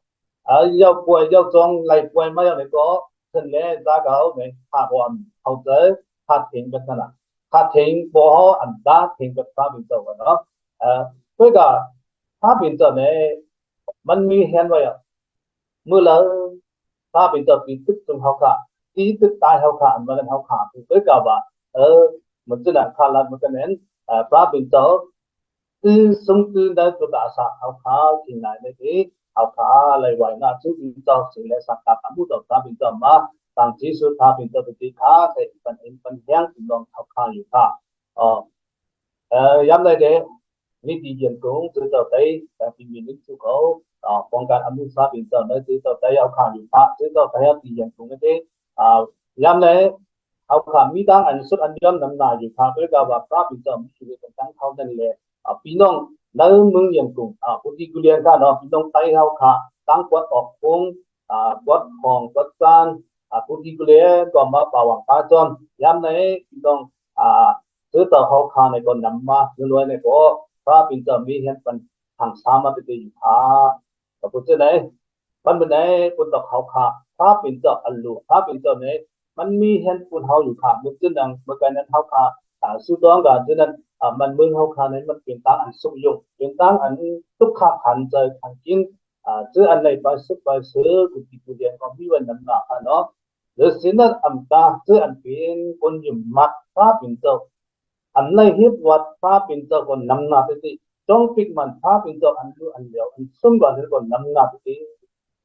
要ป่วย要จงไล่ป่วยมาอย่างนี้ก็ขึ้นเลยจากเขาเนี่ยข้าพอนเขาเจอข้าทิ้งกันขนาดข้าทิ้งพวกเขาอันตาทิ้งกับพระบิดากันเนาะด้วยกันพระบิดาเนี่ยมันมีเห็นไว้เมื่อเราพระบิดาปีตึกตรงเขาค่ะที่ตึกตายเขาค่ะอันนั้นเขาค่ะด้วยกันว่าเหมือนจะนั่งข้าลัดเหมือนกันนั้นพระบิดาคือสมคือได้ตัวอาสาเขาค่ะที่ไหนเนี่ยเอาขาอะไรไว้นะซึ่งเป็นเจ้าสิ่งและสักการะมุตตะเป็นเจ้ามาต่างที่สุดท้ายเป็นเจ้าเป็นที่ขาแต่เป็นแห่งที่ลองเขาขาอยู่ค่ะย้ำเลยเด้นี่ดีเยี่ยมกงคือเจ้าไต้แต่เป็นมินิสุเขาป้องกันอมุสาเป็นเจ้าเนี่ยคือเจ้าไต้เอาขาอยู่ค่ะคือเจ้าไต้ดีเยี่ยมกงนี่ย้ำเลยเอาขามีดังอันสุดอันย้อนน้ำหนาอยู่ค่ะด้วยกับว่าพระเป็นเจ้ามีชีวิตตั้งเขานั่นแหละพี่น้องนั่งมึงยังกุพุทธิกุเรียนค่ะเนาะพี่น้องไต้เขาค่ะตั้งกวดออกคงกวดของกวดการพุทธิกุเรียนก็มาป่าวังปาจอนย้ำในพี่น้องซื้อต่อเขาค่ะในก่อนนำมาเงินในก็พระเป็นเจ้ามีเห็นเป็นทางสามารถไปอยู่ค่ะแต่พุทธไหนมันเป็นไหนคนต่อเขาค่ะพระเป็นเจ้าอัลลูพระเป็นเจ้าเนี่ยมันมีเห็นคนเขาอยู่ค่ะมันจึงดังเมื่อกี้นั้นเขาค่ะสุดท้ายกันจึงนั้นมันเมืองเขาค่ะนั้นมันเป็นตั้งอันสุขยงเป็นตั้งอันทุกข์ขันใจขันกินซื้ออันไหนไปซื้อกุฏิกุเรียนก็มีวันนั้นนะเนาะหรือสิ่งนั้นอันตาซื้ออันเป็นคนยุ่งมัดพระเป็นเจ้าอันไหนเหตุวัดพระเป็นเจ้าคนนำหน้าไปที่จงปิกมันพระเป็นเจ้าอันรู้อันเดียวอันสมบัติคนนำหน้าไปที่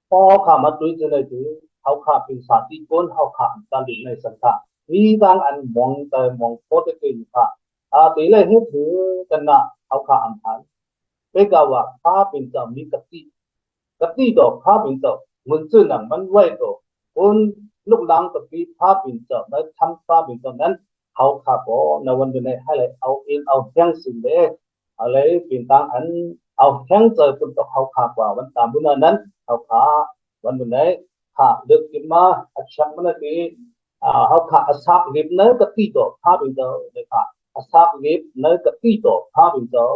พอข้ามาดูจะได้ดูเขาข้าเป็นสาธิตคนเขาข้าตาลิในสังฆะมีบางอันมองแต่มองโคตรเกินค่ะตีเลยให้ถือกันนะเอาขาอันพันเรียกว่าพระเป็นเจ้ามีกติดอกพระเป็นเจ้ามันชื่อหนังมันไว้ตัวคนลูกหลังกับพี่พระเป็นเจ้าและทำพระเป็นเจ้านั้นเอาขาก็ในวันเดียวให้เลยเอาเองเอาแห้งสิ่งเล็กอะไรเป็นต่างอันเอาแห้งเจอคนต่อเอาขากว่าวันตามบุญนั้นเอาขาวันเดียวขาเดือดขึ้นมาอัจฉริยะที่เอาขาสักริบนั้นกติดอกพระเป็นเจ้าเลยค่ะสักริบนั้นกติดอกพระเป็นเจ้า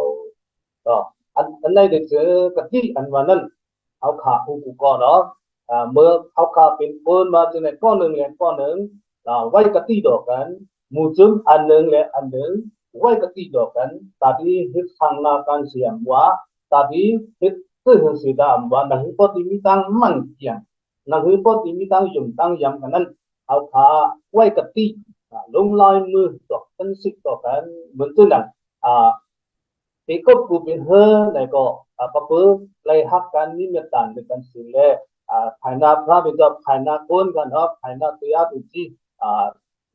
ก็อันไหนเด็กเจอกติอันวันนั้นเอาขาอุกุก็เนาะเมื่อเอาขาเป็นปืนมาจากไหนก้อนหนึ่งเลยก้อนหนึ่งไว้กติดอกกันมูจุ่มอันหนึ่งเลยอันหนึ่งไว้กติดอกกันตอนที่ฮิตทางนาการเสียงว่า tadi itu sudah amban dah po timitang man kian nah po timitang yum tang yam kanan เอาขาไว้กับที่ลงลายมือต่อกันสิต่อกันเหมือนตัวนั้นที่ก็กูเป็นเฮแล้วก็ปะเปื้อไล่ฮักกันนี่มีต่างกันสิแลภายหน้าพระเป็นจะภายหน้าก้นกันครับภายหน้าตัวอาตุจี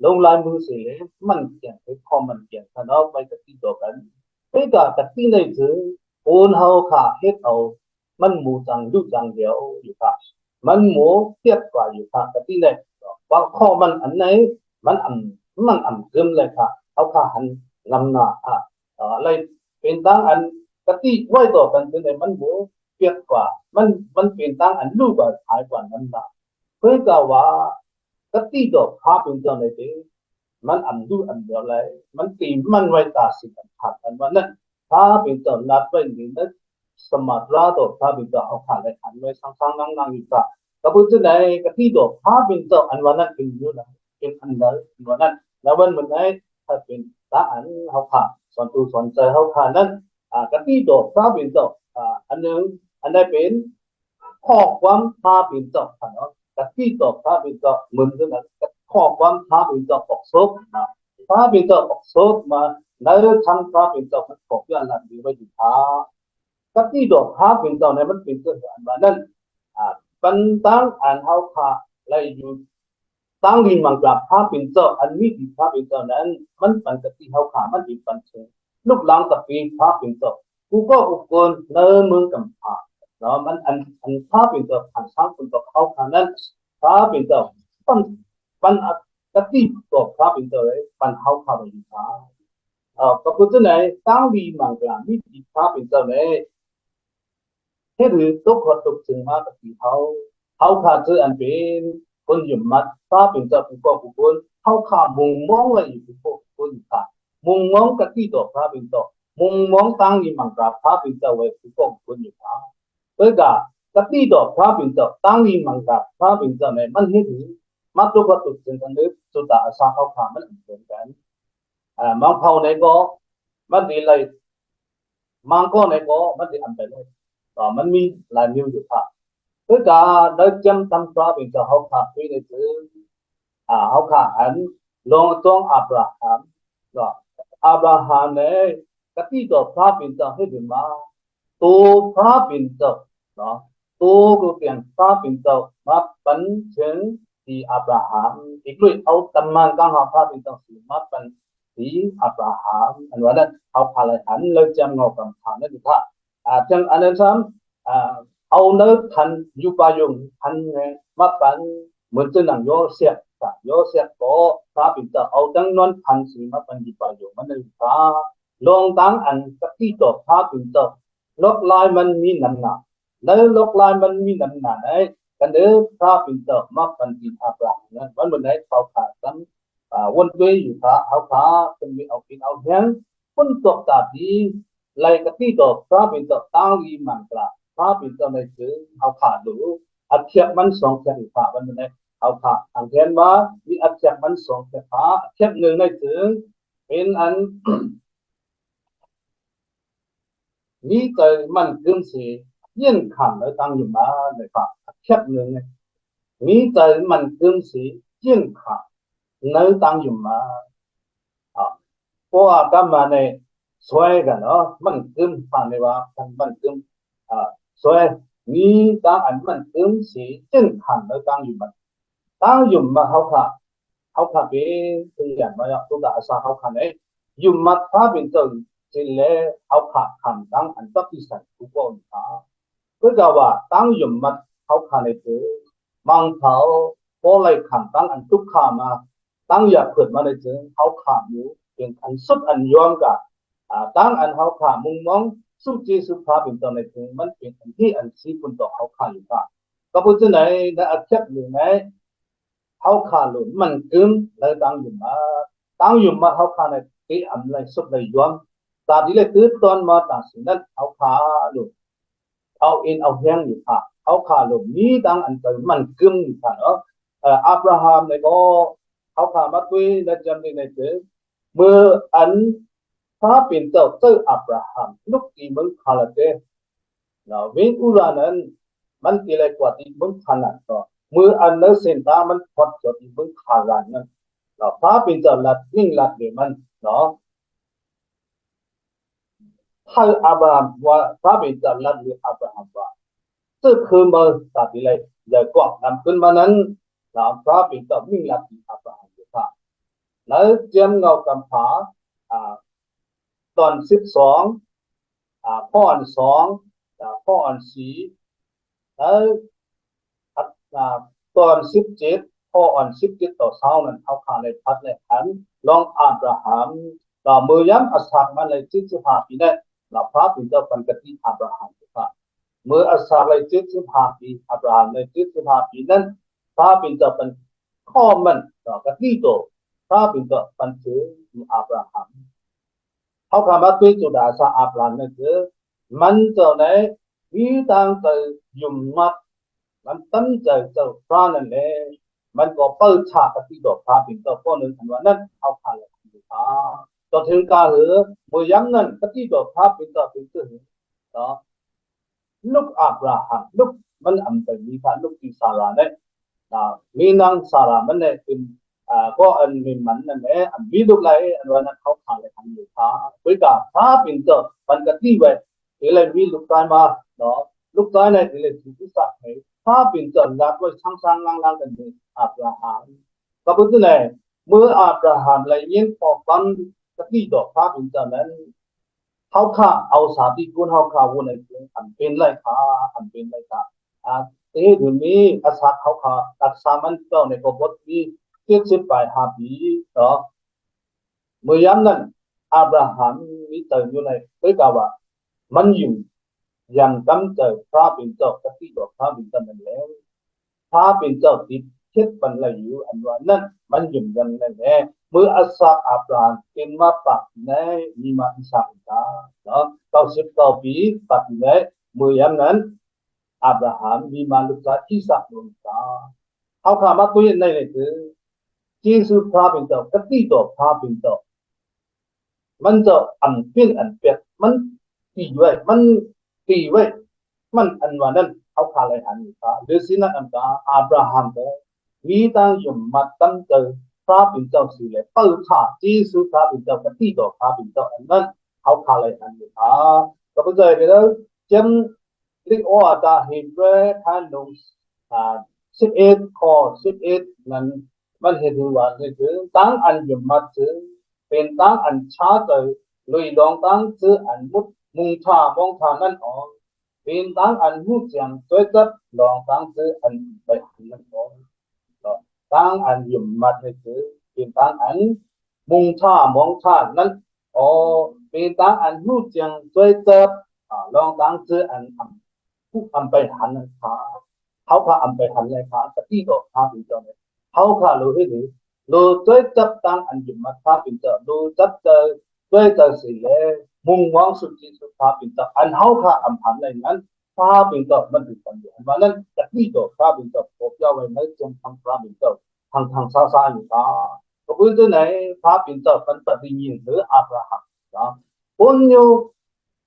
ลงลายมือสิแลมันเกี่ยงไปพอมันเกี่ยงกันไว้กับที่ต่อกันเฮ้ยก็กับที่ในถือโอนเฮาขาเฮ็ดเอามันหมู่จังดูจังเดียวอยู่ค่ะมันหมู่เทียบกว่าอยู่ค่ะกับที่ในว่าข้อมันอันไหนมันเกิมเลยค่ะเอาค่ะหันนำหน้าอะไรเป็นตั้งอันกะติไว้ต่อกันจนได้มันบ่เปียกกว่ามันเป็นตั้งอันรู้กว่าหายกว่านั้นน่ะเพื่อก็ว่ากะติดอกพาเป็นจังได๋ติมันดูอันเดียวเลยมันตีมันไว้ตาสิกันขาดกันว่านั้นพาเป็นจังนัดไว้นี่นะสมาตราต่อพาเป็นจังเอาขาดเลยหันไว้สังๆนั่งๆอยู่ค่ะก็พูดถึงไหนกะที่ดอกพาเป็นเจ้าอันวันนั้นเป็นอยู่นะเป็นอันนั้นวันนั้นแล้ววันไหนถ้าเป็นตาอันเฮาค่ะสอนตัวสอนใจเฮาค่ะนั้นกะที่ดอกพาเป็นเจ้าอันนึงอันใดเป็นข้อความพาเป็นเจ้าค่ะเนาะกะที่ดอกพาเป็นเจ้าเหมือนกันนั้นข้อความพาเป็นเจ้าออกซบนะพาเป็นเจ้าออกซบมาแล้วทั้งพาเป็นเจ้ามันขอบอย่างนั้นดีไว้อยู่กะที่ดอกพาเป็นเจ้าเนี่ยมันเป็นเจ้าอันวันนั้นปันตั้งอันเฮาค่ะไล่อยู่ตั้งดินมังกรพาเป็นเจ้าอันมีที่พาเป็นเจ้านั้นมันปันกะที่เฮาค่ะมันเป็นปันเชิงลูกหลังตะปีพาเป็นเจ้ากูก็อุกนเนเมืองกำพาเนาะมันอันพาเป็นเจ้าผ่านสร้างคนต่อเฮาค่ะนั้นพาเป็นเจ้าปันกะที่ก็พาเป็นเจ้าเลยปันเฮาค่ะไปอยู่ก็พูดถึงไหนตั้งดินมังกรมีที่พาเป็นเจ้าเลยให้หรือตกขอตกถึงมากับที่เขาขาดเจออันเป็นคนหยุ่มมัดถ้าเป็นเจ้าผู้ก็ผู้คนเขาขาดมุงมองไว้อยู่ผู้คนขาดมุงมองกับที่ดอกพระเป็นเจ้ามุงมองตั้งยี่มังกรพระเป็นเจ้าไว้ผู้ก็ผู้คนอยู่ขาเพื่อกับที่ดอกพระเป็นเจ้าตั้งยี่มังกรพระเป็นเจ้าเนี่ยมันให้ถึงมาตกขอตกถึงกันเลยสุดท้ายอาสาเขาขาดมันเหมือนกันมังเผาในก็มันดีเลยมังก็ในก็มันดีอันไปเลยมันมีหลายนิ้วอยู่ค่ะคือได้จำตั้งพระเป็นเจ้าเฮาค่ะที่ได้ถือเฮาค่ะอันลงต้องอับราฮัมอับราฮัมเนี่ยกะที่ดอกพระเป็นเจ้าให้เป็นมาตัวพระเป็นเจ้าเนาะตัวก็เป็นพระเป็นเจ้ามาปันถึงที่อับราฮัมอีกด้วยเอาตำนานกังหาพระเป็นเจ้าสิมาปันที่อับราฮัมอันว่านั้นเฮาค่ะเลยหันเลยจำเงากำพานั่นค่ะจังอันนั้นซ้ำเอาเนื้อทันอยู่ป่ายุงทันมาปันเหมือนจะหนังโยเสียก็พระเป็นเจ้าเอาจังนอนทันสีมาปันอยู่ป่ายุงมันเลยพระลงตั้งอันกะที่ต่อพระเป็นเจ้าลกลายมันมีน้ำหนักแล้วลกลายมันมีน้ำหนักไอ้กันเด้อพระเป็นเจ้ามาปันที่อาบรานั้นวันบนไหนเขาขาดกันวนด้วยอยู่พระเอาพระเป็นมีเอากินเอาแห้งคนตกตาดีไล่กะที่ดอกพระเป็นเจ้าตั้งอีมังกรพระเป็นเจ้าในถือเอาขาดดูอัดเทียบมัน2เทียบพระวันนี้เอาขาดอันเห็นว่ามีอัดเทียบมัน2เทียบพระเทียบ1ในถือเป็นอันมีใจมันกึมสิเยี่ยนขันแล้วตั้งอยู่มาในพระเทียบ1เนี่ยมีใจมันกึมสิเยี่ยนขันแล้วตั้งอยู่มาเพราะว่ากันมาในสวยกันเนาะมันกึมผ่านในว่ามันกึมสวยมีตั้งอันมันกึมสิจึงขันแล้วตั้งอยู่มาเขาค่ะเป็นตัวอย่างมาตัวอาสาเขาค่ะเนี่ยอยู่มาพระเป็นเจ้าสิเลเขาค่ะขันตั้งอันตักที่สันทุกคนค่ะก็จะว่าตั้งอยู่มาเขาค่ะในคือมังเขาพอไล่ขันตั้งอันทุกขามาตั้งอยากเกิดมาในถึงเขาค่ะอยู่เป็นอันสุดอันยอมกับตั้งอันเขาค่ะมุงมองสุจีสุภาเป็นตอนในถึงมันเป็นอันที่อันซีคุณต่อเขาค่ะอยู่ค่ะก็พูดถึงไหนในอัจฉริยะหรือไหมเขาค่ะหลุนมันกึมแล้วตั้งอยู่มาเขาค่ะในที่อันไรสุดเลยยอมตาดีเลยตื้อตอนมาต่างสิ่งนั้นเขาค่ะหลุนเอาเอ็นเอาแห้งอยู่ค่ะเขาค่ะหลุนนี้ตั้งอันเติมมันกึมอยู่ค่ะเนาะอับราฮัมในก็เขาค่ะมาคุยในจำในถึงเมื่ออันพระเป็นเจ้าอับราฮัมลูกที่เมืองคาลาเต นะวิอุรานั้นมันติเลยกว่าที่มึงขนาดก็มืออันเนเซนตามันพอดจดที่มึงขารันนั้นนะพระเป็นเจ้าลัดยิ่งลัดเดมันเนาะถ้าอับราฮัมว่าพระเป็นเจ้าลัดหรืออับราฮัมว่าซึ่งคือมือตัดที่เลยใหญ่กว่านำขึ้นมานั้นนะพระเป็นเจ้ายิ่งลัดที่อับราฮัมอยู่ค่ะแล้วเจียมเงากำผาตอน12ข้ออัน2ข้ออัน4แล้วตอน17ข้ออัน17ต่อ20นั้นเอาขาในพัดในขันลองอับราฮัมมือย้ำอัสซักมันเลย75ปีนั้นพระเป็นเจ้าปันกติอับราฮัมค่ะเมื่ออัสซักเลย75ปีอับราฮัมเลย75ปีนั้นพระเป็นเจ้าปันข้อมันกติโตพระเป็นเจ้าปันถืออับราฮัมเขาคำว่าตัวจุดอาสาอับราฮัมนั่นคือมันเจ้าในวิตังใจยุ่มมัดมันตั้งใจเจ้าพระนั่นแหละมันก็เปิดฉากกติดอกพระเป็นเจ้าคนหนึ่งอันว่านั้นเอาผ่านเลยต่อถึงการหรือเมื่อย้ำนั้นกติดอกพระเป็นเจ้าเป็นชื่อเนาะลูกอับราฮัมลูกมันอันเป็นมีพระลูกที่ซาราเนี่ยมีนางซารามันเนี่ยเป็นก็อันมีมันนั่นแหละอันมีลูกไรอันว่านั้นเขาผ่านเลยอันอยู่พระเพื่อการพระเป็นเจ้ามันกติไว้ที่เลยมีลูกชายมาเนาะลูกชายในที่เลยที่สักให้พระเป็นเจ้ารักไว้ช่างๆล่างๆกันเลยอับราฮัมก็พูดถึงไหนเมื่ออับราฮัมเลยยินพอฟังกติดอกพระเป็นเจ้านั้นเขาข้าเอาสาธิกุลเขาข้าวนในอันเป็นไรค่ะอันเป็นไรค่ะถึงมีอาสาเขาข้าอักษามันเจ้าในกบฏมี70ไป5ปีเนาะเมื่อย้ำนั้นอับราฮัมมีเติมอยู่ในด้วยกว่ามันอยู่ยังตั้งใจพระเป็นเจ้ากติดอกพระเป็นเจ้านั่นแล้วพระเป็นเจ้าติดเช็ดบรรลัยอยู่อันว่านั้นมันอยู่ยังนั่นแหละเมื่ออาสาอับราฮัมเป็นมาปักในมีมาอิสาอิกาเนาะ99ปีปักในเมื่อย้ำนั้นอับราฮัมมีมาลูกชายอิสาอิกาเขาข้ามาตัวในเลยคือจีสุพระเป็นเจ้ากติดอกพระเป็นเจ้ามันจะอันเป็นอันเปียกมันตีไว้มันตีไว้มันอันว่านั้นเอาขาเลยหันอยู่ค่ะหรือสินะอันกาอับราฮัมก็มีตั้งอยู่มาตั้งเจอพระเป็นเจ้าสิเลยเปิดฉากจีสุพระเป็นเจ้ากติดอกพระเป็นเจ้าอันนั้นเอาขาเลยหันอยู่ค่ะก็เข้าใจไปแล้วจำเรียกว่าตาเห็นด้วยท่านลง11ข้อ11นั้นมันเห็นว่าคือตั้งอันอยู่มาถึงเป็นตั้งอันชาเตยลุยลองตั้งซื้ออันมุงท่ามองท่านั้นออกเป็นตั้งอันหูเสียงสวยจัดลองตั้งซื้ออันไปนั้นออกตั้งอันยุ่มมัดให้ซื้อเป็นตั้งอันมุงท่ามองท่านั้นเป็นตั้งอันหูเสียงสวยจัดลองตั้งซื้ออันผู้อันไปหันนั้นเขาพาอันไปหันเลยค่ะที่ดอกพาเป็นเจ้าเนี่ยเขาพารู้ให้ดีรู้ด้วยจับตั้งอันยุ่มมัดพาเป็นเจ้ารู้จับเจอด้วยเจอสิเลยมุ่งหวังสุดที่สุดพาเป็นเจ้าอันเขาพาอันผ่านในนั้นพาเป็นเจ้ามันเป็นคนอยู่อันว่านั้นจากที่ดอกพาเป็นเจ้าพบเจ้าไว้ไม่จงทำพาเป็นเจ้าทางซาอยู่พาก็พูดถึงไหนพาเป็นเจ้าเป็นปฏิญญาหรืออับราฮัมนะคนอยู่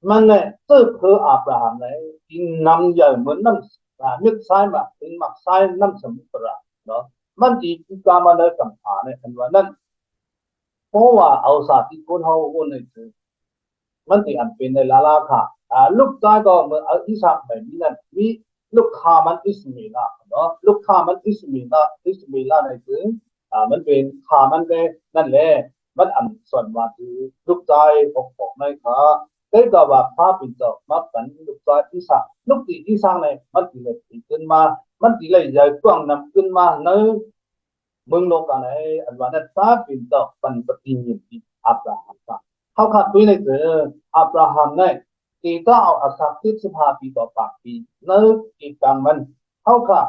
มันเนี่ยซึ่งคืออับราฮัมเนี่ยกินน้ำใหญ่เหมือนน้ำนึกซ้ายมาเป็นมักซ้ายน้ำสมุทรเนาะมันดีที่การมาเลยกัมพาเนี่ยอันว่านั้นเพราะว่าเอาสาธิกุลเขาคนนี้คือมันที่อันเป็นในลาลาค่ะลูกชายก็เมื่ออิสาแบบนี้นั่นมีลูกค้ามันอิสมิลาเนาะลูกค้ามันอิสมิลาเนี่ยคือมันเป็นค้ามันก็นั่นแหละมันอันส่วนว่าคือลูกชายของในค่ะได้ก็ว่าพาเป็นเจ้ามาเป็นลูกชายอิสาลูกที่อิสาเนี่ยมันที่เลยขึ้นมามันที่เลยใหญ่กว้างนำขึ้นมาในเมืองโลกอันไหนอันว่านั้นพาเป็นเจ้าเป็นปฏิญญาที่อับราฮัมเขาขาดตัวในคืออับราฮัมเนี่ยที่ก็เอาอาศัย15ปีต่อ8ปีในอีกกลางมันเขาขาด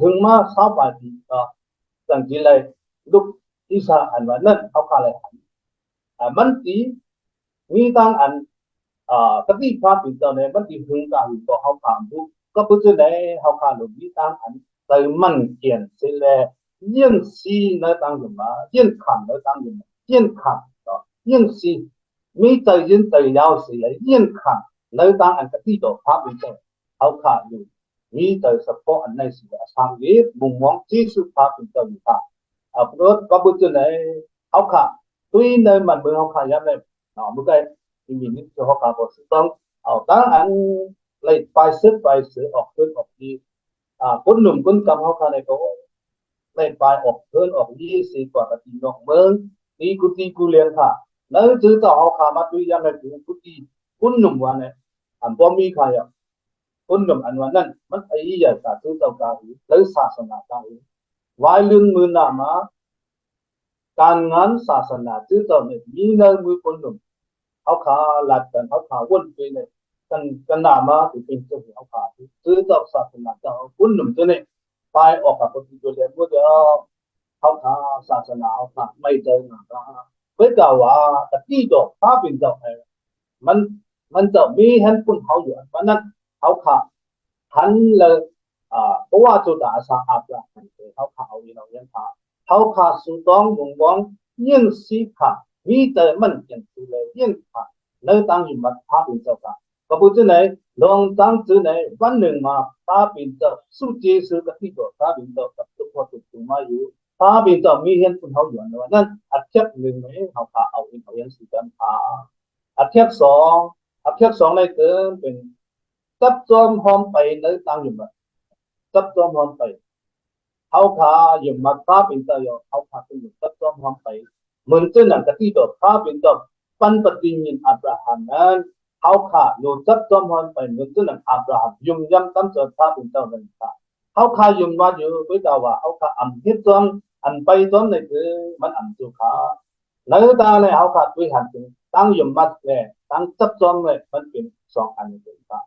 ถึงมา28ปีตั้งที่เลยลูกอิสาอันว่านั้นเขาขาดเลยมันที่มีตั้งอันกติภาพเป็นเจ้าเนี่ยมันที่ถึงการต่อเขาผ่านทุกก็เพื่อในเขาขาดลูกมีตั้งอันแต่มันเขียนเสร็จแล้วยิ่งซีในตั้งอยู่มายิ่งขันในตั้งอยู่มายิ่งขันยิ่งสิมีใจยิ่งใจยาวสิเลยยิ่งขัน ในต่างอันกติต่อพระเป็นเจ้าเขาขาดอยู่มีแต่เฉพาะอันในสิ่งทางนี้มุมมองที่สุภาพเป็นเจ้าอยู่ค่ะเพราะก็บุญในเขาขาดด้วยในมันเมืองเขาขาดยับเลยเมื่อไงมีนิดเฉพาะการบริสุทธิ์ต้องตั้งอันเลยไปซื้อออกเพิ่นออกดีคนหนุ่มคนกำเขาขาดในก็เลยไปออกเพิ่นออก20กว่ากติน้องเมืองนี่กุฏิกูเรียนค่ะแล้วจื้อต่อเขาขามาด้วยยังไงถึงกุฏิคนหนุ่มวันเนี่ยอันบ่มีใครคนหนุ่มอันวันนั้นมันไอ้ใหญ่ศาสนาเจ้ากาหูหรือศาสนากาหูวายลึงมือหน้ามาการงานศาสนาจื้อต่อเนี่ยมีในมือคนหนุ่มเขาขาหลัดกันเขาขาวนไปเนี่ยกันหน้ามาถึงเป็นเจ้าเขาขาจื้อต่อศาสนาเจ้าคนหนุ่มตัวเนี่ยไปออกกับคนที่เรียนว่าจะเขาขาศาสนาเขาขาไม่เจอหน้าเพื่อว่าตะกี้ดอกพระเป็นเจ้ามันจะมีเห็นคนเขาอยู่เพราะนั้นเขาขาหันเลยเพราะว่าจุดอาสาอาบละเขาขาเอาอยู่เราเรียนเขาขาสุดองวงวงยิ่งสีขามีแต่มันยังสุเลยยิ่งขาในตั้งอยู่มาพระเป็นเจ้าค่ะก็พูดที่ไหนลองตั้งที่ไหนวันหนึ่งมาพระเป็นเจ้าสุจีสุกติโตพระเป็นเจ้ากับทุกคนทุกมาอยู่พระเป็นเจ้ามีเห็นคนเขาอยู่ในวันนั้นอัดเทียบหนึ่งไหมเขาขาเอาเองเขายังสีกันอัดเทียบสองในเกินเป็นจับจอมหอมไปในตั้งอยู่มาจับจอมหอมไปเขาขาอยู่มาพระเป็นเจ้าเขาขาเป็นจับจอมหอมไปเหมือนเจ้าหนังกะที่ตัวพระเป็นเจ้าปันปฏิญญาอับราฮัมนั้นเขาขาโนจับจอมหอมไปเหมือนเจ้าหนังอับราฮัมยุ่งยำตั้งเจ้าพระเป็นเจ้านั้นค่ะเขาขายุ่งมาอยู่ด้วยกว่าเขาขาอันที่จอมอันไปจอมในคือมันอันสุขาในตาเลยเขาขาด้วยหันถึงตั้งยุ่งมาเลยตั้งจับจอมเลยมันเป็น2อันเป็นค่ะ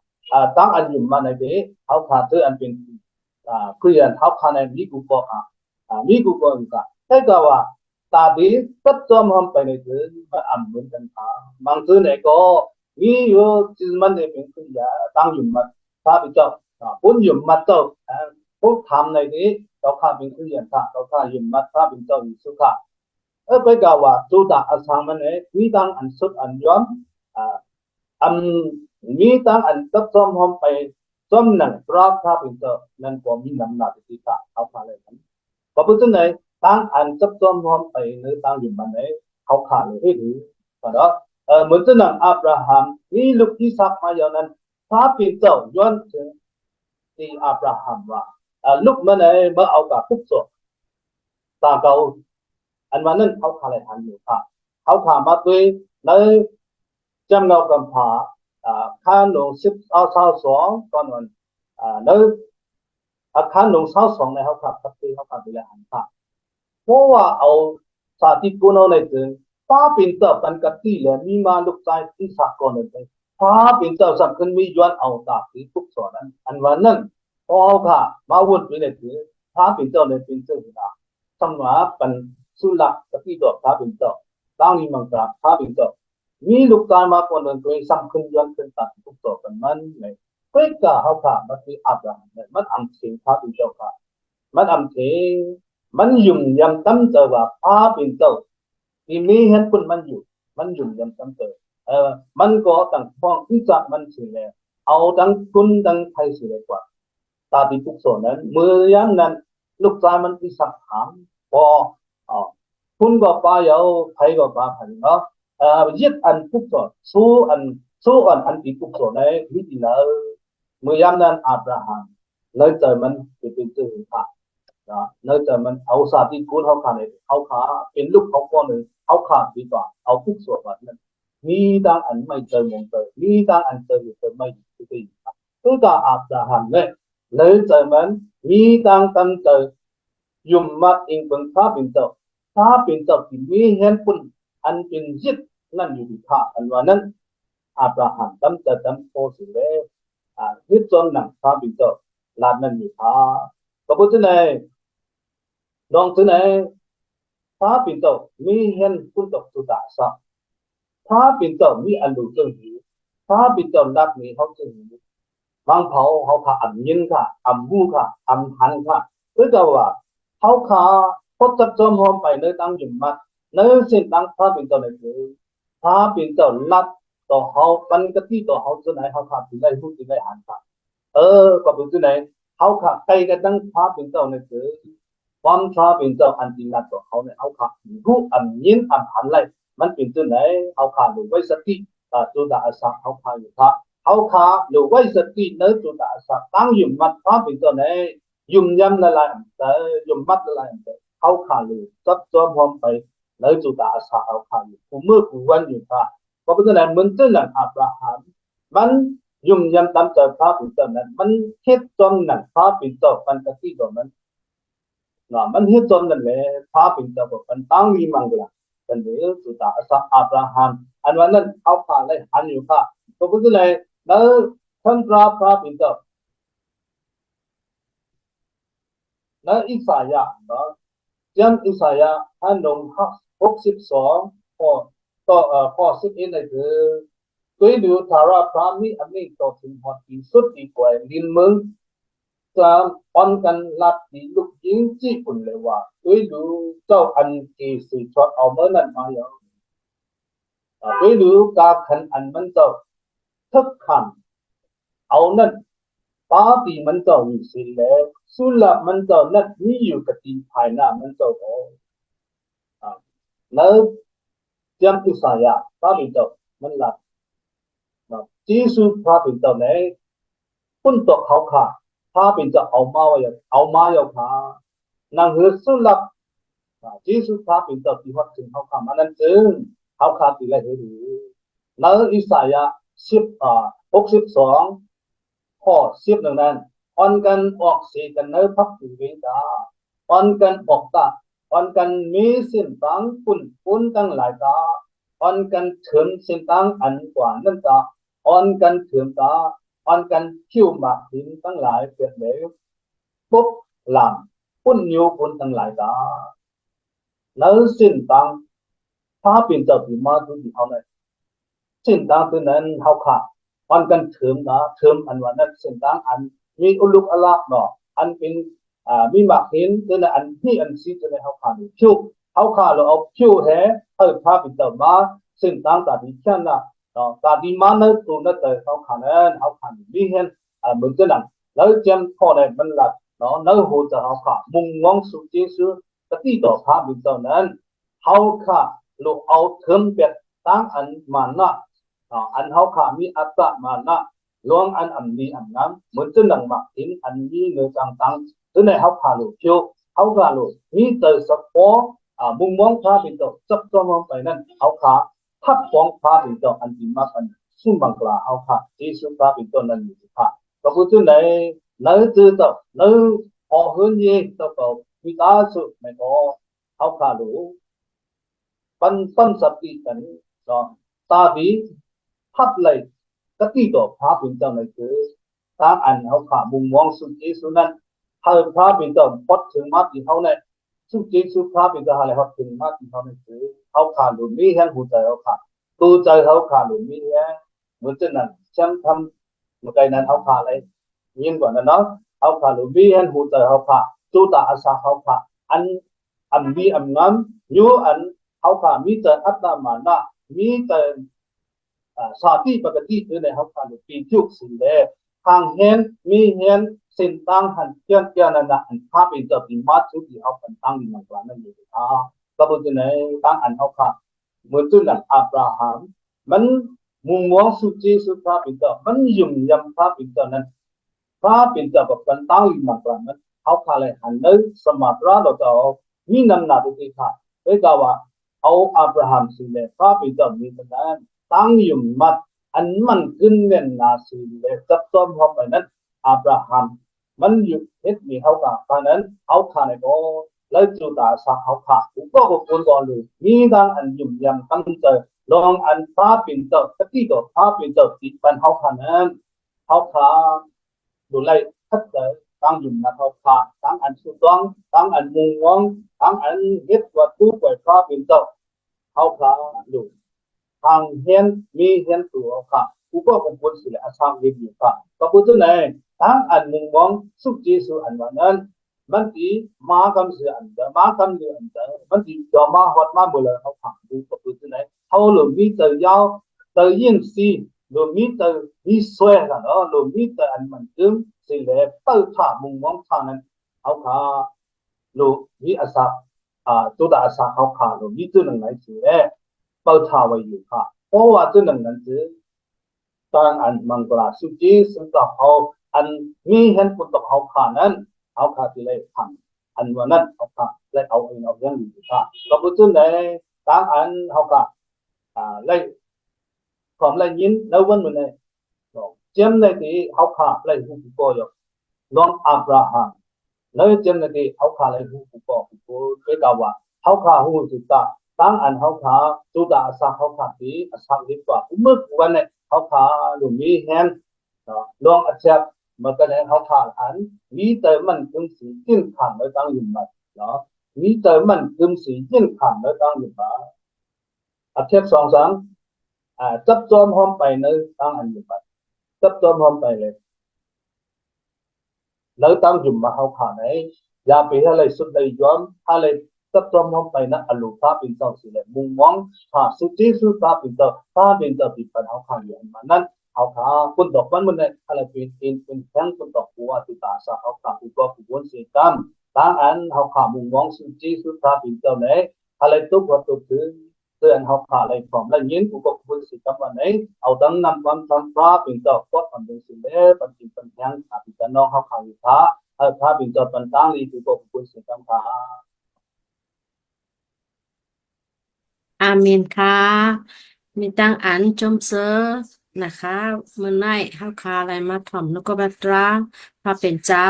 ตั้งอันยุ่งมาในเดเขาขาถืออันเป็นคืออันเขาขาในมีกุปะมีกุปะอยู่ค่ะแต่ก็ว่าตาดีจับจอมหอมไปในคือมันอันเหมือนกันค่ะบางทีเนี่ยก็มีอยู่ที่มันเป็นคือตั้งยุ่งมาพระเป็นเจ้าพ้นยุ่งมาเจ้าพวกทำในนี้เขาขาเป็นคืออย่างค่ะเขาขายุ่งมาพระเป็นเจ้าอยู่สุขะไปก็ว่าจุดอาสามันเนี่ยมีตั้งอันสุดอันย้อนอันมีตั้งอันจับจอมหอมไปจอมหนังพระเป็นเจ้านั่นก็มีน้ำหนักที่ค่ะเขาขาเลยนั้นพอพูดถึงไหนตั้งอันจับจอมหอมไปในตั้งอยู่มันไหนเขาขาเลยให้ดูก็เนาะเหมือนที่หนังอับราฮัมนี่ลูกที่สักมาอย่างนั้นพระเป็นเจ้าย้อนถึงที่อับราฮัมว่าลูกมันไหนเมื่อเอากับทุกส่วนตาเก่าอันวันนั้นเขาขาเลยหันอยู่ค่ะเขาขามาด้วยในจำเงากำผาข้าหลวง22ตอนนั้นในอาคารหลวง22ในเขาขับที่เขาขับไปแล้วหันค่ะเพราะว่าเอาสาธิตกุณเอาในถึงป้าเป็นเจ้าปันกติเลยมีมาลูกชายที่สักก่อนเลยป้าเป็นเจ้าสักคนมีย้อนเอาตาที่ทุกส่วนนั้นอันวันนั้นพอเขาค่ะมาวนไปในถึงป้าเป็นเจ้าเลยเป็นเจ้าหัวสำหรับเป็นสุลักกติดอกป้าเป็นเจ้าตั้งนี้มังกรป้าเป็นเจ้ามีลูกชายมาคนนึงตัวสำคัญย้อนเป็นตาทุกส่วนกันมันเลยเพื่อเขาค่ะมันคืออับราฮัมมันอัมเสียงพระเป็นเจ้าค่ะมันอัมเสียงมันยุ่งยำตั้งใจว่าพระเป็นเจ้าที่มีเห็นคนมันอยู่มันยุ่งยำตั้งใจมันก็ตั้งฟ้องที่จะมันเสียแล้วเอาตั้งคุณตั้งไทยเสียกว่าตาที่ทุกส่วนนั้นเมื่อยังนั้นลูกชายมันที่สักถามพอคุณก็ป้าเยาไทยก็ป้าพันเนาะยึดอันทุกส่วนสู้อันที่ทุกส่วนในวิธีนั้นเมื่อยามนั้นอับราฮัมเลยเจอมันเป็นเจ้าค่ะนะเลยเจอมันเอาสาธิตคุณเขาขาเนี่ยเขาขาเป็นลูกเขาคนหนึ่งเขาขาดีกว่าเอาทุกส่วนแบบนั้นมีต่างอันไม่เจอมงเจอมีต่างอันเจอไม่ดีค่ะตัวกับอับราฮัมเนี่ยเลยเจอมันมีต่างกันเจอยุ่มมัดเองเป็นพระเป็นเจ้าที่มีเห็นคุณอันเป็นยึดนั่นอยู่ที่ค่ะอันว่านั้นอับราฮัมตั้งแต่ตั้งโตสิเลยฮิตจนหนังพระเป็นเจ้าลาดนั่นอยู่ค่ะก็พูดถึงไหนลองถึงไหนพระเป็นเจ้ามีเห็นคุณตกสุดาสักพระเป็นเจ้ามีอันดูเจ้าหิวพระเป็นเจ้ารักมีเขาเจ้าหิวบางเขาขาอันยินค่ะอันมูค่ะอันหันค่ะเพื่อจะว่าเขาขาพดจับจอมหอมไปในตั้งหยุ่มมัดในเส้นตั้งพระเป็นเจ้าในคือพระเป็นเจ้ารัก ต่อเฮาปันกะที่ต่อเฮาจังไหนเฮาขาดสิได้ฮู้สิได้หันค่ะก็เป็นจังไหนเฮาขาดใครก็ตั้งพาเป็นเจ้าในคือความชาเป็นเจ้าอันจริงนัดต่อเฮาเนี่ยเฮาขาดรู้อันยินอันหันไหลมันเป็นจังไหนเฮาขาดรู้ไว้สติจุดอาสาเฮาขาดอยู่ค่ะเฮาขาดรู้ไว้สติในจุดอาสาตั้งยุ่มมัดพาเป็นเจ้าไหนยุ่มยำละลายแต่ยุ่มมัดละลายแต่เฮาขาดรู้จับจอมพร้อมไปในจุดอาสาเฮาขาดอยู่ผู้มือผู้วันอยู่ค่ะก็เป็นจังไหนเหมือนจังนั้นอับราฮัมมันยุ่มยำตามใจพระเป็นเจ้านั้นมันเฮ็ดจนนั้นพระเป็นเจ้าปันกะที่ตรงนั้นมันเฮ็ดจนนั้นแหละพระเป็นเจ้าก็มันตั้งมีมังกรกันเด้อสุตาสักอับราฮัมอันวันนั้นเอาผ่านเลยหันอยู่ค่ะก็เป็นจังได๋แล้วท่านพระเป็นเจ้าแล้วอิสายาห์เนาะจังอิสายาห์อันลง62ข้อ11นั่นคือด้วยดูทาราพรามีอันนี้ต่อถึงหอดที่สุดดีกว่าลินมึงจะป้อนกันลัดที่ลูกยิงจี้ปุ่นเลยว่าด้วยดูเจ้าอันกีสีชดเอาเมื่อนั้นมาอย่างด้วยดูกาขันอันมันเจ้าทึกขันเอานั่นป้าปีมันเจ้าอยู่สิแล้วสุลับมันเจ้านั่นนี่อยู่กับตีภายหน้ามันเจ้าแล้วจำอิสายาป้าปีเจ้ามันลัดจีสุพระเป็นเจ้าไหนปุ่นตกเขาค่ะพระเป็นเจ้าเอามาอย่างค่ะนางเฮือสุลับจีสุพระเป็นเจ้าที่วัดถึงเขาค่ะมันนั้นจึงเขาค่ะที่ไรเห็นแล้วอิสายา62ข้อ10นั้นออนกันออกสีกันในพักถึงเวลาออนกันออกตาออนกันมีสิ่งต่างปุ่นตั้งหลายตาออนกันถึงสิ่งต่างอันกว่านั้นตาออนกันถึงตาออนกันคิวหมากหินทั้งหลายเปลี่ยนแล้วปุ๊บหลังปุ่นนิ้วปุ่นทั้งหลายตาแล้วสิ่งต่างถ้าเป็นเจ้าที่มาดูที่เขาเนี่ยสิ่งต่างตัวนั้นเขาขาดออนกันถึงนะถึงอันว่านั้นสิ่งต่างอันมีอุลุกอลากเนาะอันเป็นมีหมากหินตัวนั้นอันที่อันซีตัวนั้นเขาขาดคิวเขาขาดเราเอาคิวแท้ถ้าเป็นเจ้ามาสิ่งต่างแต่ที่แค่นั้นตาดีมาในตัวนั้นแต่เขาขันมีเห็นเหมือนกันแล้วเจมข้อในมันหลักในหัวใจเขาขามุ่งมองสุจิสุกติต่อพระเป็นเจ้านั้นเขาขาลูกเอาเทิมเป็ดตั้งอันมานะอันเขาขามีอัตตะมานะลวงอันดีอันนั้นเหมือนจะหนังหมักหินอันนี้เนื้อต่างๆตัวในเขาขาลูกเชียวเขาขาลูกมีแต่สปอมุ่งมองพระเป็นเจ้าจับจ้องไปนั้นเขาขาทับฟ้องพระเป็นเจ้าอันที่มากอันซึ่งบางกล่าวเอาค่ะที่สุพระเป็นต้นนั้นอยู่ค่ะก็พูดถึงในจือเจ้าในออกเฮือนเย่เจ้าก็วิตาสุไม่พอเอาค่ะดูปั้นสติกันตาบีพัดเลยกติต่อพระเป็นเจ้าในคือตามอันเอาค่ะมุมมองสุจิสุนั้นถ้าพระเป็นเจ้าพดถึงมาที่เขาเนี่ยสุจิสุพระเป็นเจ้าอะไรครับถึงมาที่เขาเนี่ยคือเขาขาดหรือมีแห่งหัวใจเขาขาดตัวใจเขาขาดหรือมีแห่งเหมือนจะนั่นฉันทำเมื่อไงนั้นเขาขาดอะไรยิ่งกว่านั้นเนาะเขาขาดหรือมีแห่งหัวใจเขาขาดจุตาอาสาเขาขาดอันมีอันนั้นอยู่อันเขาขาดมีแต่อัตตามานะมีแต่สาธิปกติคือในเขาขาดหรือปีจุกสิ่งใดทางเห็นมีเห็นสิ่งต่างหันเกี่ยนั่นนะอันภาพเป็นจะเป็นมาชุดที่เขาเป็นตั้งอยู่ในกลางนั่นเองก็เป็นในตั้งอันเขาขาดเหมือนจุดนั้นอับราฮัมมันมุมมองสุจิสุพระเป็นเจ้ามันยุ่มยำพระเป็นเจ้านั้นพระเป็นเจ้าแบบเป็นตั้งอยู่ในกลางนั้นเขาขาดเลยหันเลยสมาธิเราจะมีน้ำหนักที่ขาดด้วยกันว่าเอาอับราฮัมสิ่งใดพระเป็นเจ้ามีแต่นั้นตั้งยุ่มมัดอันมันขึ้นเงินนาสิ่งใดจับต้นพอไปนั้นอับราฮัมมันอยู่เฮ็ดมีเขาขาดเพราะนั้นเขาขาดในก็แล้วจุดาสักเขาขาดก็คนก่อนเลยมีดังอันยุ่มยำตั้งใจลองอันพระเป็นเจ้าสติต่อพระเป็นเจ้าติดปันเขาขาดนั้นเขาขาดดูไล่ทัดเลยตั้งยุ่มนะเขาขาดตั้งอันสุดต้องตั้งอันมุงวงตั้งอันเฮ็ดวัตถุปล่อยพระเป็นเจ้าเขาขาดอยู่ทางเห็นมีเห็นตัวค่ะกูก็คงควรสิอาสามเรียนอยู่ค่ะก็พูดถึงไหนทั้งอันมุงมองสุจิสุอันวันนั้นมันที่มาคำเสียอันเดียวมาคำเดียวอันเดียวมันที่จะมาหดมาเมื่อไรเขาขังดูก็พูดถึงไหนเขาหลุดมีเจอยาว ตอยิ่งสิโลมีตอมีสวยกันเนาะโลมีตออันมันตึงสิแลเปิดถามุงมองทางนั้นเอาค่ะโลมีอาสาตัวอาสาเขาค่ะโลมีตัวนึงไหนสิแลเปิดถาไว้อยู่ค่ะเพราะว่าตัวนึงนั้นคือตอนอันมังกรสุจีซึ่งก็เขาอันมีเห็นคนตกเขาค่ะนั้นเอาค่ะสิเลยทำอันว่านั้นเอาค่ะและเอาเองเอาอย่างอยู่ค่ะก็บ่ตัวไหนตามอันเขาค่ะเลยความละยินแล้ววันมื้อนี้เจมในที่เขาขาเลยฮู้ผู้ก็อยู่น้องอับราฮัมแล้วเจมในที่เขาขาเลยฮู้ผู้ก็ผู้เรียกว่าเขาขาฮู้สุดตาตั้งอันเขาขาสุดาอาสาเขาขาที่อาสาดีกว่ามื้อวันนี้เขาขาลุมีแฮนน้องอาเจ็บมันก็เลยเขาขาอันมีแต่มันถึงสิกินขันแล้วตั้งอยู่บัดเนาะมีแต่มันถึงสิกินขันแล้วตั้งอยู่บัดอาเจ็บ2-3จับจอมหอมไปในตั้งอันอยู่บัดจับจอมหอมไปเลยแล้วตั้งอยู่มาเขาขาไหนอย่าไปอะไรสุดเลยยอมอะไรจับจอมหอมไปนะอลูภาเป็นเจ้าสิเลยมุงมองสุจิสุภาเป็นเจ้าติดปัญหาขาอยู่มานั้นเขาขาคนดอกมันเนี่ยอะไรเป็นแข้งคนดอกหัวติตาสาเขาขาผู้ก็ผู้วนเสียกรรมตั้งอันเขาขามุงมองสุจิสุภาเป็นเจ้าไหนอะไรตุกวัตถุถือเตือนเขาขาอะไรความละยินผู้ก็ผู้วนเสียกรรมวันไหนเอาดังนำความทำพระเป็นเจ้าก็ทำเป็นสิ่งเล่ปัญจิปัญญาขาเป็นเจ้าน้องเขาขาอยู่พระพระเป็นเจ้าปัญตั้งลีผู้ก็ผู้วนเสียกรรมพระอาเมนค่ะมีตั้งอันจมเซอนะคะมื้อนี้เฮาคาอะไรมาถ่อมนกบัตราพระเป็นเจ้า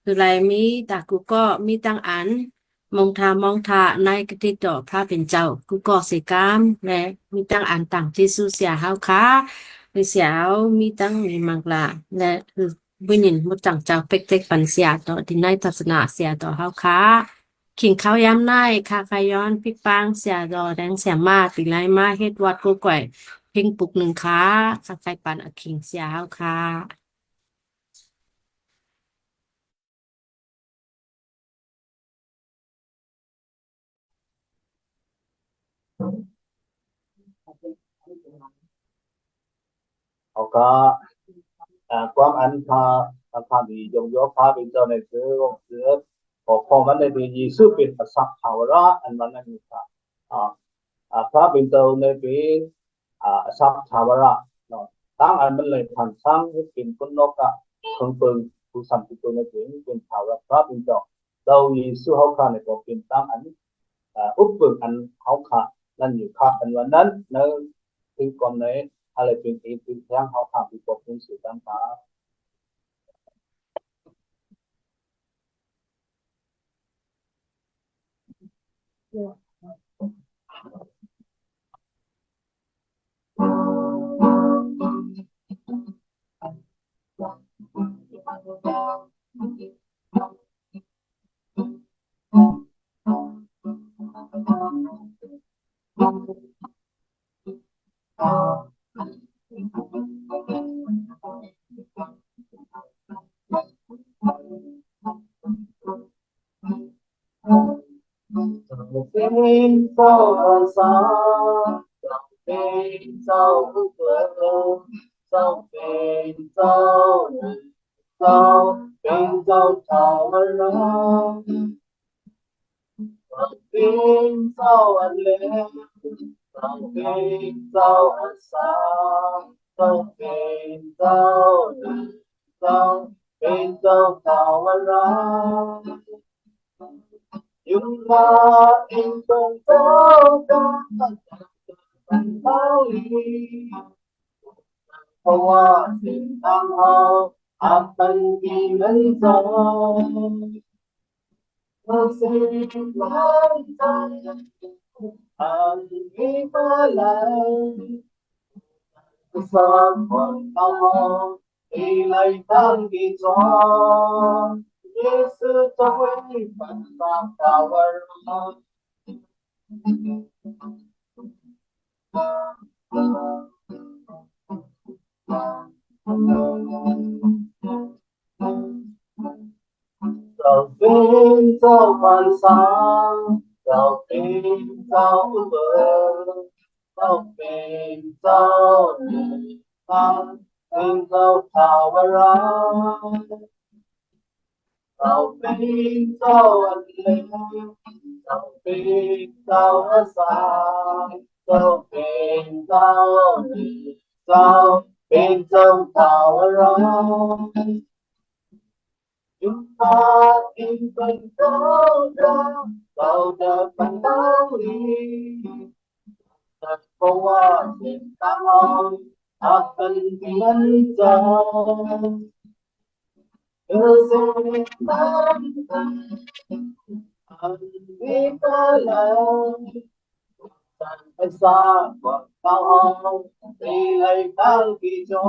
คือไรมีตากูก็มีตั้งอันมองทาในกติต่อพระเป็นเจ้ากูก็สิกรรมและมีตั้งอันต่างที่สุเสียเฮาค่ะหรือเสียมีตั้งมีมังลาและคือวิญญาณมุจังเจ้าเป็กเต็กปัญเสียต่อที่ในทัศนะเสียต่อเฮาค่ะขิงข้าวยามในค่ะขย้อนพริกปางเสียดอแดงเสียมาติไลมาเฮ็ดวัดกูก่อยเพ่งปุก1ค่ะสักไฟปันอขิงเสียเฮาค่ะเขาก็ความอันพาดียงยกพาเป็นเจ้าในเสือขอมันในดียีสุเป็นอสักขาวระอันมันนั่นค่ะพระเป็นเจ้าในเป็นอสักขาวระเนาะตั้งอันมันเลยผ่านช่างให้เป็นคนนกเครื่องปืนผู้สัมผัสตัวในเป็นขาวระพระเป็นเจ้าเรายีสุเขาขาในก็เป็นตั้งอันอุปเปิงอันเขาขานั่นอยู่ค่ะอันวันนั้นในถึงก่อนในอะไรเป็นเป็นแท้งเขาขาผู้ปกครองสื่อต่างเป็นเจ้าภาษาเป็นเจ้าผู้เปิดเจ้าเป็นเจ้าเป็นเจ้าชาวนาเป็นเจ้าอันเล็กเป็นเจ้าอันสาเป็นเจ้าเป็นเจ้าชาวนายุ่งมาเองตรงเจ้ากันเท่านี้เพราะว่าสิ่งต่างเราอาจเป็นที่มันจงเราสิ่งหลายใจอันมีมาแล้วสามคนเราที่ไหลตั้งที่จอYesus Tuhan bangsa tawar Kau bangsa Kau bangsa เจ้าเป็นเจ้าตั้งเป็นเจ้าทาวราเจ้าเป็นเจ้าอันเล็กเจ้าเป็นเจ้าอาสาเจ้าเป็นเจ้าดีเจ้าเป็นเจ้าทาวราจุดตาอินเป็นเจ้าราเจ้าจะเป็นเจ้าดีเพราะว่าสิ่งต่างอาจเป็นเพียงเจ้าสิ่งต่างอันมีพลังตั้งแต่สร้างวันเก่าที่ไหลตั้งกี่จอ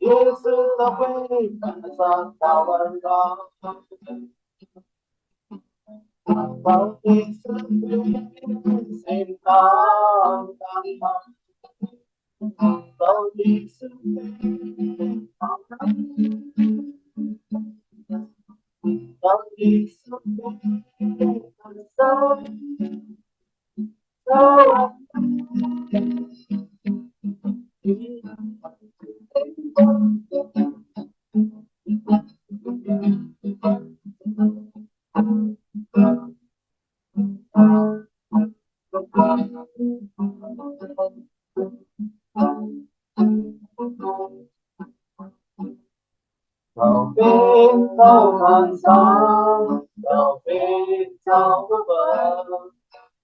เยซูตะเวนตั้งแต่สร้างตะวันตกบางทีสุดสิ่งต่างต่างบางทีสุดบางทีสุดเราเป็นเจ้าพันษาเราเป็นเจ้าเบิก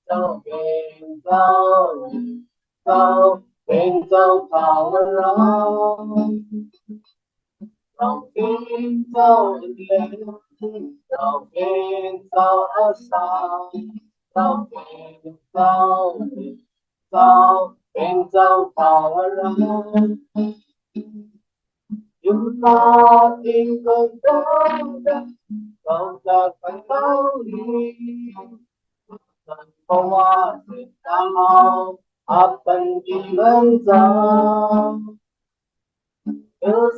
เจ้าเป็นเจ้าเจ้าเป็นเจ้าทาวราเราเป็นเจ้าเล็กเราเป็นเจ้าอาสาเราเป็นเจ้าเจ้าเป็นเจ้าทาวราอยู่ตาอิงกับเราเราจะเป็นเจ้าดีเพราะว่าสิ่งต่างอาจเป็นเพียงเจ้า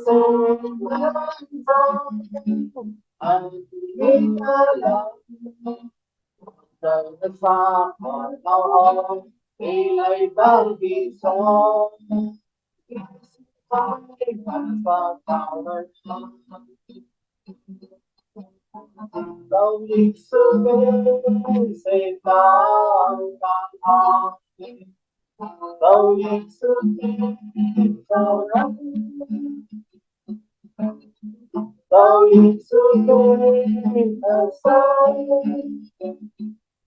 สิ่งต่างอันมีพลังตั้งแต่สร้างวันเก่าที่ไหลตั้งกี่จอเราอีกสุดเส้นทางการทางเราอีกสุดเท่านั้นเราอีกสุดอาศัย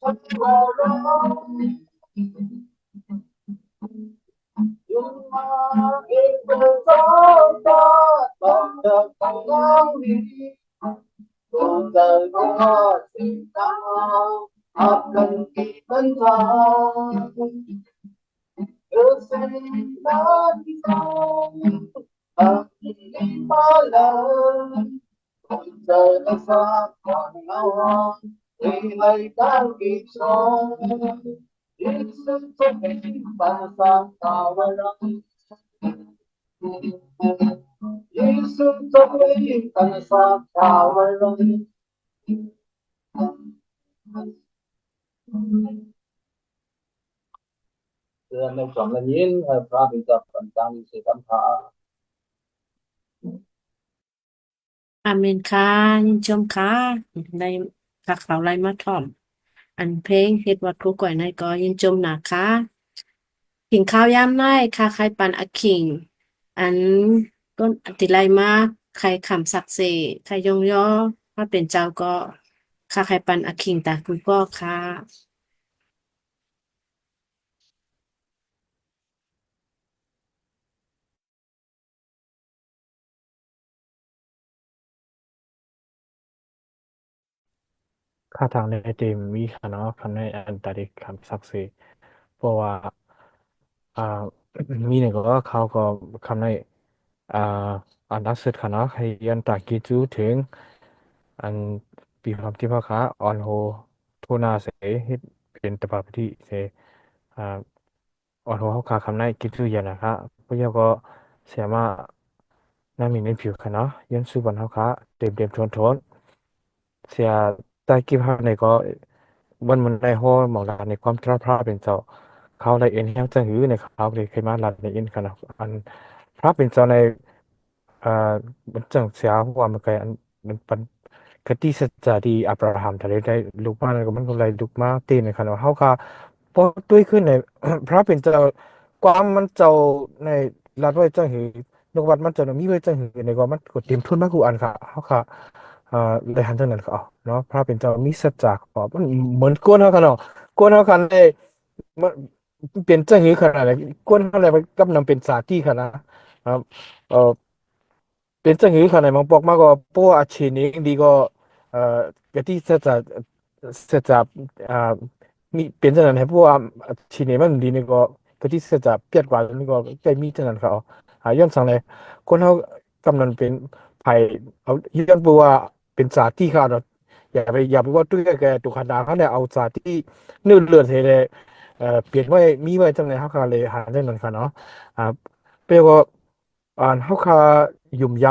ทักว่าเราอยู่มาอีกเป็นเจ้าตาต้องจะต้องเราดีต้องจะว่าสิ่งต่างอาจเป็นที่เป็นทางสิ่งนั้นอันมีพลังต้องจะรักษาความเหงาที่ไหลตั้งกี่จอYesusเป็นภาษาตาวราYesusเป็นภาษาตาวราเพื่อในสองละยินพระบิดาปัญจานิเสกัมภะ อาเมนค่ะยินชมค่ะได้คักเขาไล่มาถ่อม อันเพลงเฮ็ดวัดผู้ก่อยในก็ยินชมนะคะกินข้าวยามน้อยค่ะไข่ปันอะขิง อันต้นอติไลมาไข่ขำศักดิ์เสไข่ยองยอถ้าเป็นเจ้าก็ค่ะไข่ปันอะขิงตาคุณพ่อค่ะค่าทางในเต็มมีคณะคำในอันตริคำศักดิ์สิทธิ์เพราะว่าอ่า มีหนึ่งก็เขาก็คำในอ่าอันนักศึกษาให้ยันตากิจูถึงอันปีความที่พระคะออนโฮโทนาเสเฮ็ดเป็นตบาปที่เสอ่าออนโฮเฮาคาคำในกิจูยันนะคะพระเจ้าก็เสียมานามีในผิวคณะยันสุบันเฮาคะเต็มๆทนๆเสียใต้กิภาพในก็วันมันได้โฮหมองลาในความตราพระเป็นเจ้า เขาได้เอ็นยังจังหือในเขาเลยเคยมาลัดในเอ็นขนาดอันพระเป็นเจ้าในอ่ามันจังเสียหัวมันไกอันมันเป็นกติสัจจะที่อับราฮัมทะเลได้ลุกมาแล้วก็มันก็เลยลุกมาตีในขณะเขาค่ะพอด้วยขึ้นใน พระเป็นเจ้าความมันเจ้าในรัฐไว้จังหือนกวัดมันเจ้ามีไว้จังหือในก็มันกดเตรียมทุนมากกว่าอันค่ะเขาค่ะเลยหันจังนั้นเขาเนาะพระเป็นเจ้ามีสัจจะขอมันเหมือนกวนเขาค่ะเนาะกวนเขากันเลย มันเป็นจังหือขนาดไหนกวนอะไรมันกำลังเป็นสาธิตขนาดนะครับเออเป็นจังหือขนาดไหนบางปอกมากก็พวกอาชีพนี้ดีก็เอ่อกะที่จะอ่ามีเป็นจังนั้นให้พวกอาชีพนี้มันดีนี่ก็กะที่จะเปรียบกว่านี่ก็ใกล้มีจังนั้นเขาย้อนสั่งเลยคนเขากำลังเป็นไผ่เอาย้อนปัวาเป็นสาธิตเขาเนาะอย่าไปว่าตุ้ยแกตุกขนาดเขาเนี่ยเอาสาธิตเนื้อเลือดเทเลย เปลี่ยนไว้มีไว้จังเลยเฮาคาเลยหาจังนั้นค่ะเนาะอ่าเปรียกว่าเฮาคายุ่มย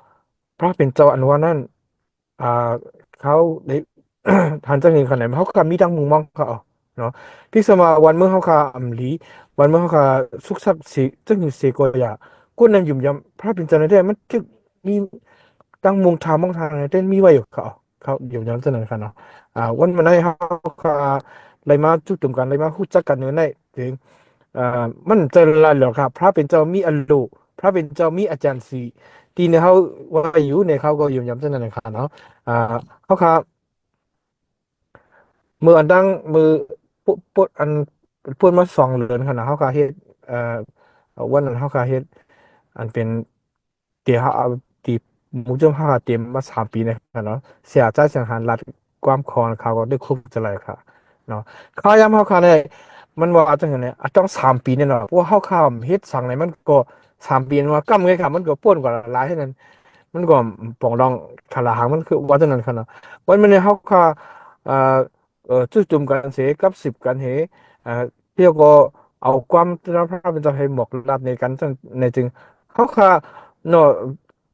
ำพระเป็นเจ้าอันว่านั้นอ่าเขาได้ หันจังนี้ขนาดไหนเฮาคามีดังมุงมองเขาเนาะพิกษมาวันเมื่อเฮาคาอำลีวันเมื่อเฮาคาสุขสับสิจังอยู่เสกอยากุนนั้นยุ่มยำพระเป็นเจ้าในได้มันจึกมีดังมุงทามองทางในเต้นมีไว้อยู่เขายุ่มยำจังนั้นค่ะเนาะวันมันได้เฮาคา เลยมาจุดตุ่มกันเลยมาฮู้จักกันเนื้อในถึงอ่ามันจะละหรอกครับพระเป็นเจ้ามีอัลโลพระเป็นเจ้ามีอาจารย์สีทีในเขาว่าอยู่ในเขาก็อยู่ยำเส้นนั้นนะครับเนาะอ่าเขาครับมืออันดังมือปุ๊อันพูดมา2 เดือนขนาดเขาคาเฮ็ดเอ่อวันนั้นเขาคาเฮ็ดอันเป็นเตียเขาเอาตีหมุจมห้าเต็มมา3 ปีนะครับเนาะเสียใจสังหารรัฐความคอนเขาก็ได้คุบจะไรครับเนาะ ข้าวยำข้าวขาเนี่ยมันว่าจังไงเนี่ยอาจต้อง3 ปีเนี่ยเนาะเพราะว่าข้าวข้าวเฮ็ดสั่งไหนมันก็3 ปีมันว่ากำไงครับมันก็ป่วนกว่าหลายเท่านั้นมันก็ปองรองขาลาหางมันคือว่าจังนั้นขนาดวันมันเนี่ยข้าวข้าเอ่อจุ่มกันเสกับ10กันเหเที่ยวก็เอาความรับพระเป็นเจ้าให้หมกรับในกันจังในจึงข้าวข้าเนาะ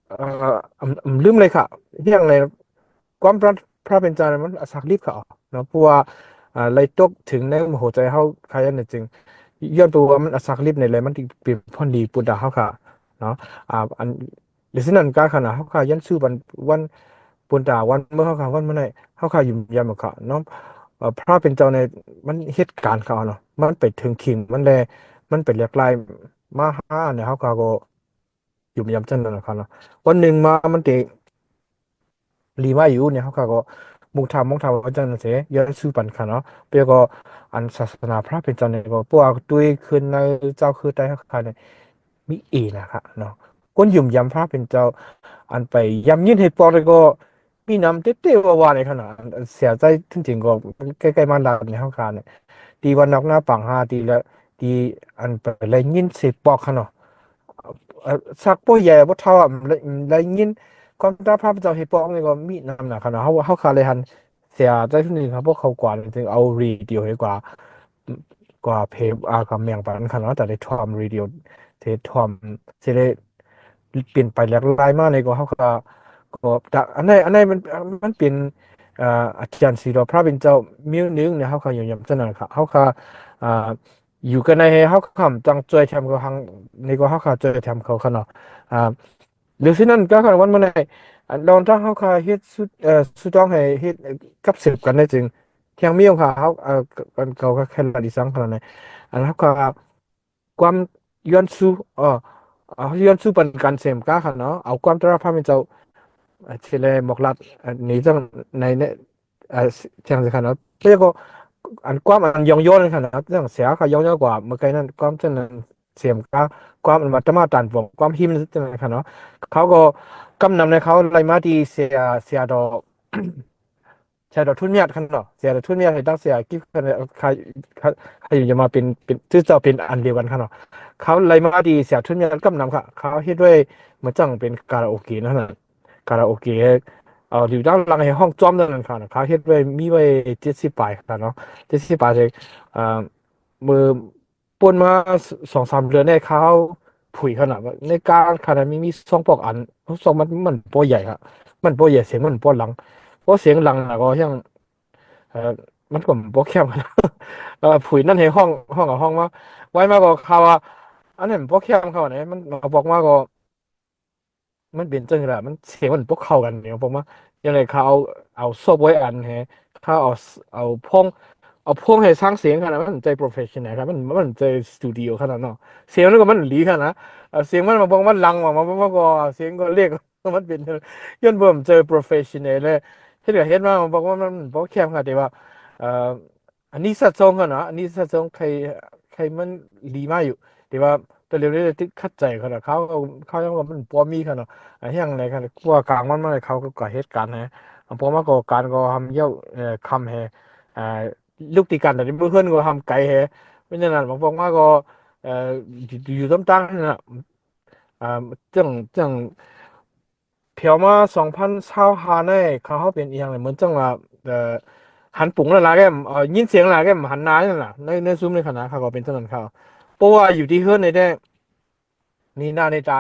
เอ่อลืมเลยค่ะเรื่องในความพระเป็นเจ้าเนี่ยมันสักรีบเขาเนาะเพราะว่า เลยตกถึงในหัวใจเขาใครอันหนึ่งจึงย้อนตัวว่ามันอสักลิบในเลยมันที่เปลี่ยนพอนดีปุดดาเขาค่ะเนาะอันเดี๋ยวสินั้นการขนาดเขาค่ะยันชื่อวันปุดดาวันเมื่อเขาค่ะวันเมื่อไหร่เขาค่ะอยู่ยามเขาเนาะพระเป็นเจ้าในมันเหตุการณ์เขาเนาะมันไปถึงขิงมันเลยมันเป็นเรียกลายมาห้าเนี่ยเขาก็อยู่ยามจันนั่นนะครับเนาะวันหนึ่งมามันเตะ รีมาอยู่เนี่ยเขาก็มุงทำว่าจังนั้นเสียย้อนสู้ปันค่ะเนาะเปียก็อันศาสนาพระเป็นจังเนี่ยก็พวกตุยขึ้นในเจ้าคือใต้ค่ะเนี่ยมีเอนะคะเนาะก้นหยุ่มยำพระเป็นเจ้าอันไปยำยื่นให้ปอกเลยก็มีน้ำเต้ๆว่าๆในขนาดเสียใจจริงๆก็ใกล้ๆมาดาในห้องการเนี่ยตีวันนอกหน้าปัง5 ทีแล้วตีอันไปเลยยินเสพปอกค่ะเนาะสักพวกใหญ่พวกเท่าอ่ะเลยยิน ความตาภาพเจ้าเฮปอกนี่ก็มีน้ำหนักขนาดเขาคาเลยหันเสียใจทุกนึงครับพวกเขากว่าถึงเอารีเดียวให้กว่าเพย์กับเมียงปันขนาดแต่ได้ทอมรีเดียวเททอมเสได้เปลี่ยนไปหลากหลายมากเลยก็เขาก็แต่อันไหนมันเป็นอ่าอาจารย์ศิลปะพระเป็นเจ้ามิวนึงเนี่ยเขาอยู่ยำเสนอครับเขาอ่าอยู่กันในเขาคำจังใจทำเขาหังในก็เขาใจทำเขาขนาดอ่า หรือฉะนั้นก็คือวันเมื่อไหร่อันดอนถ้าเขาคาเฮ็ดสุดต้องให้เฮ็ดกับสืบกันได้จริงเที่ยงมีของเขากันเขาก็แค่ละดิสังขนาดไหนอันเขาก็ความย้อนสู้เอาย้อนสู้เป็นการเสมก้าค่ะเนาะเอาความตระพาเป็นเจ้าเชลหมอกลัดนี้จังในเนี่ยเที่ยงสิค่ะเนาะเรียกว่าอันความอันยองโยนค่ะเนาะจังเสียค่ะยองโยกว่าเมื่อกี้นั้นความจังนั้นเสียมก้าความมันมาตมาตันผมความหิมจังนั้นค่ะเนาะ เขาก็กำนำในเขาไล่มาที่เสียดอกเสียดอกทุนเมียดขันเนาะเสียดอกทุนเมียดให้ตั้งเสียกิ๊กกันใครอยู่จะมาเป็นชื่อเจ้าเป็นอันเดียวกันขันเนาะเขาไล่มาที่เสียทุนเมียดกำนำค่ะเขาเฮ็ดด้วยเหมือนจังเป็นคาราโอเกะนั่นน่ะคาราโอเกะอยู่ด้านหลังให้ห้องจ้อมนั่นน่ะค่ะเขาเฮ็ดไว้มีไว้70 ปลายค่ะเนาะ70 ปลายเลยอ่ามือปนมา2-3 เดือนเนี่ยเขา ผุยขนาดว่าในกลางขนาดมีซองปอกอันซองมันโปรใหญ่ครับมันโปรใหญ่เสียงมันโปรหลังเพราะเสียงหลังอะก็ยังเอ่อ มันก็บ่เข้มกันผุยนั่นให้ห้องกับห้องมาไว้มาก็เขาว่าอันนั้นบ่เข้มเขาไหนมันก็บอกมาก็มันเป็นจังแหละมันเสียงมันบ่เข้ากันเนี่ยผมว่ายังไงเขาเอาซบไว้อันแฮเขาเอาพ่งเอาพ่งให้สร้างเสียงขนาดมันใจโปรเฟชชั่นแนลครับมันใจสตูดิโอขนาดเนาะเสียงมันก็มันหลีขนาดนะเสียงมันมาบอกมันลังออกมาก็เสียงก็เรียกมันเป็นย้อนเบิ่มเจอโปรเฟชชั่นแนลเลยเฮ็ดก็เฮ็ดมาบอกว่ามันบ่เข้มค่ะแต่ว่าเอ่ออันนี้สัดส่วนกันเนาะอันนี้สัดส่วนใครมันดีมากอยู่แต่ว่าแต่เร็วนี้ที่คัดใจเขาน่ะเขายังว่ามันบ่มีค่ะเนาะอย่างไรกันกลัวกลางมันเขาก็ก่อเหตุการณ์ฮะผมว่าก็การก็ทำเยี่ยวคำแฮอ่าลูกตีกันแต่ที่เพื่อนก็ทำไกลแฮเพราะฉะนั้นผมว่าก็เอ่ออยู่ตั้งๆนั่นน่ะอ่าจังเพียวมา2025เนี่ยเขาเป็นอีหยังเลยเหมือนจังว่าหันปุ๋งแล้วล่ะแกมยินเสียงล่ะแกมหันหน้านั่นน่ะในซูมในขณะเขาก็เป็นเท่านั้นเขาเพราะว่าอยู่ที่เฮือนในแท้นี่หน้าในใจ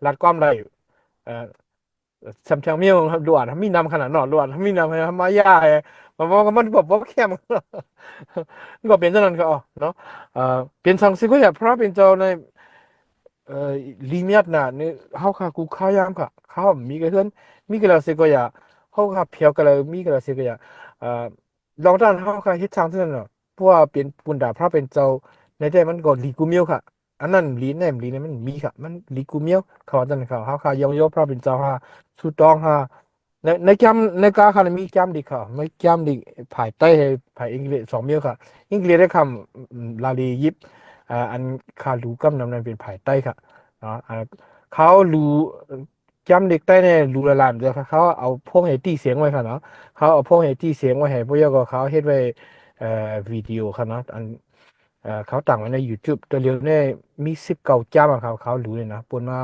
รัดความได้อยู่เอ่อ สำเชียงเมียวครับด่วนถ้ามีนำขนาดหนอด่วนถ้ามีนำให้ทำมาย่ามันบอกว่ามันบอกว่าแค่มันก็เป็นเท่านั้นก็เนาะเป็นสังสิก็อย่าเพราะเป็นเจ้าในลิมิตน่ะนี่เฮาค่ะกูข้าวยามค่ะข้าวมีกระเทือนมีกระสิก็อย่าเฮาค่ะเพียวกระมีกระสิก็อย่าเอ่อลองด้านเฮาค่ะเฮ็ดทางเท่านั้นเนาะเพราะว่าเป็นปุณดาพระเป็นเจ้าในใจมันก็ลีกูเมียวค่ะอันนั้นลีแนมลีเนี่ยมันมีค่ะมันลีกูเมียวเขาจังเขาเฮาค่ะยองโยพระเป็นเจ้าค่ะ ถูกต้องค่ะในกาค่ะมีแก้มดีค่ะไม่แก้มดีภายใต้ภายอังกฤษ2 เมียวค่ะอังกฤษได้คำลาลียิบอันคาลูกัมนำนั้นเป็นภายใต้ค่ะเนาะเขารู้แก้มเด็กใต้เนี่ยรู้ละลานเดียวค่ะเขาเอาพวกเหตุเสียงไว้ค่ะเนาะเขาเอาพวกเหตุเสียงไว้ให้พวกยก็เขาเฮ็ดไว้วิดีโอค่ะเนาะเขาตั้งไว้ใน YouTube ตัวเดียวเนี่ยมี19จ้ามอะครับเขารู้เลยนะปนมา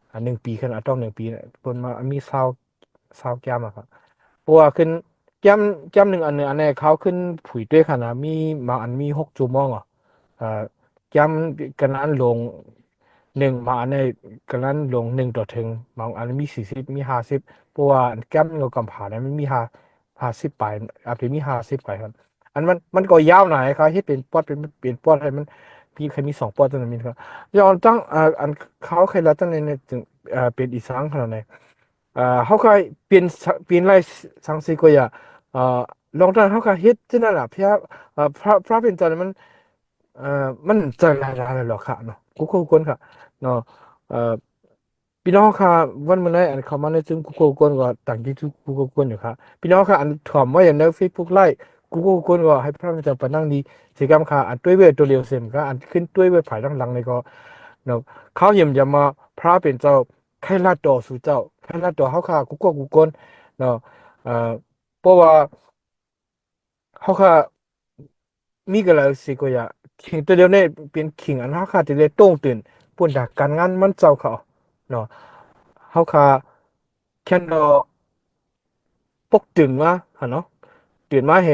1 ปีขนาดต้อง1 ปีเนี่ยปนมามีเศร้าแก้มอะครับเพราะว่าขึ้นแก้มหนึ่งอันเนี่ยเขาขึ้นผุยด้วยขนาดมีบางอันมี6 ชั่วโมงอ่ะเอ่อแก้มกันนั้นลงบางอันเนี่ยกันนั้นลง1 ต่อ 1บางอันมี40มี50เพราะว่าแก้มเรากำผ่านเนี่ยมันมี50ไปอาจจะมี50ไปครับ อันมันก็ยาวหน่อยครับที่เป็นปอดเป็นปอดให้มันพี่เคยมี2 ปอดตอนนั้นมีครับย้อนตั้งอันเขาเคยแล้วตั้งในถึงเป็นอีสานขนาดไหนเขาเคยเปลี่ยนไรสังสีก็อย่าอ่าลองตอนเขาเคยเฮ็ดที่นั่นแหละเพี่อพระเป็นจานมันมันจะหลายๆหรอกค่ะเนาะกูคนค่ะเนาะเอ่อพี่น้องค่ะวันเมื่อไรอันเขามาในซึ่งกูคนก็ต่างที่ทุกกูคนอยู่ค่ะพี่น้องค่ะอันถ่อมว่าอย่างในเฟซบุ๊กไลฟ์ Google คนก็ให้พระมันจะปนั่งดีสิกรรมค่ะอันด้วยเวทตัวเรียวเซมก็อันขึ้นด้วยเวทภายหลังๆในก็เนาะเขาเยี่ยมจะมาพระเป็นเจ้าใครลาดต่อสู่เจ้าใครลาดต่อเขาค่ะกูคนเนาะเอ่อเพราะว่าเขาค่ะมีกันแล้วสิก็อยากขิงตัวเดียวเนี่ยเป็นขิงอันเขาค่ะจะได้โต้งตื่นปุ่นจากการงานมันเจ้าเขาเนาะเขาค่ะแค่นดอปกตื่นมาหะเนาะ ตื่นมาเฮ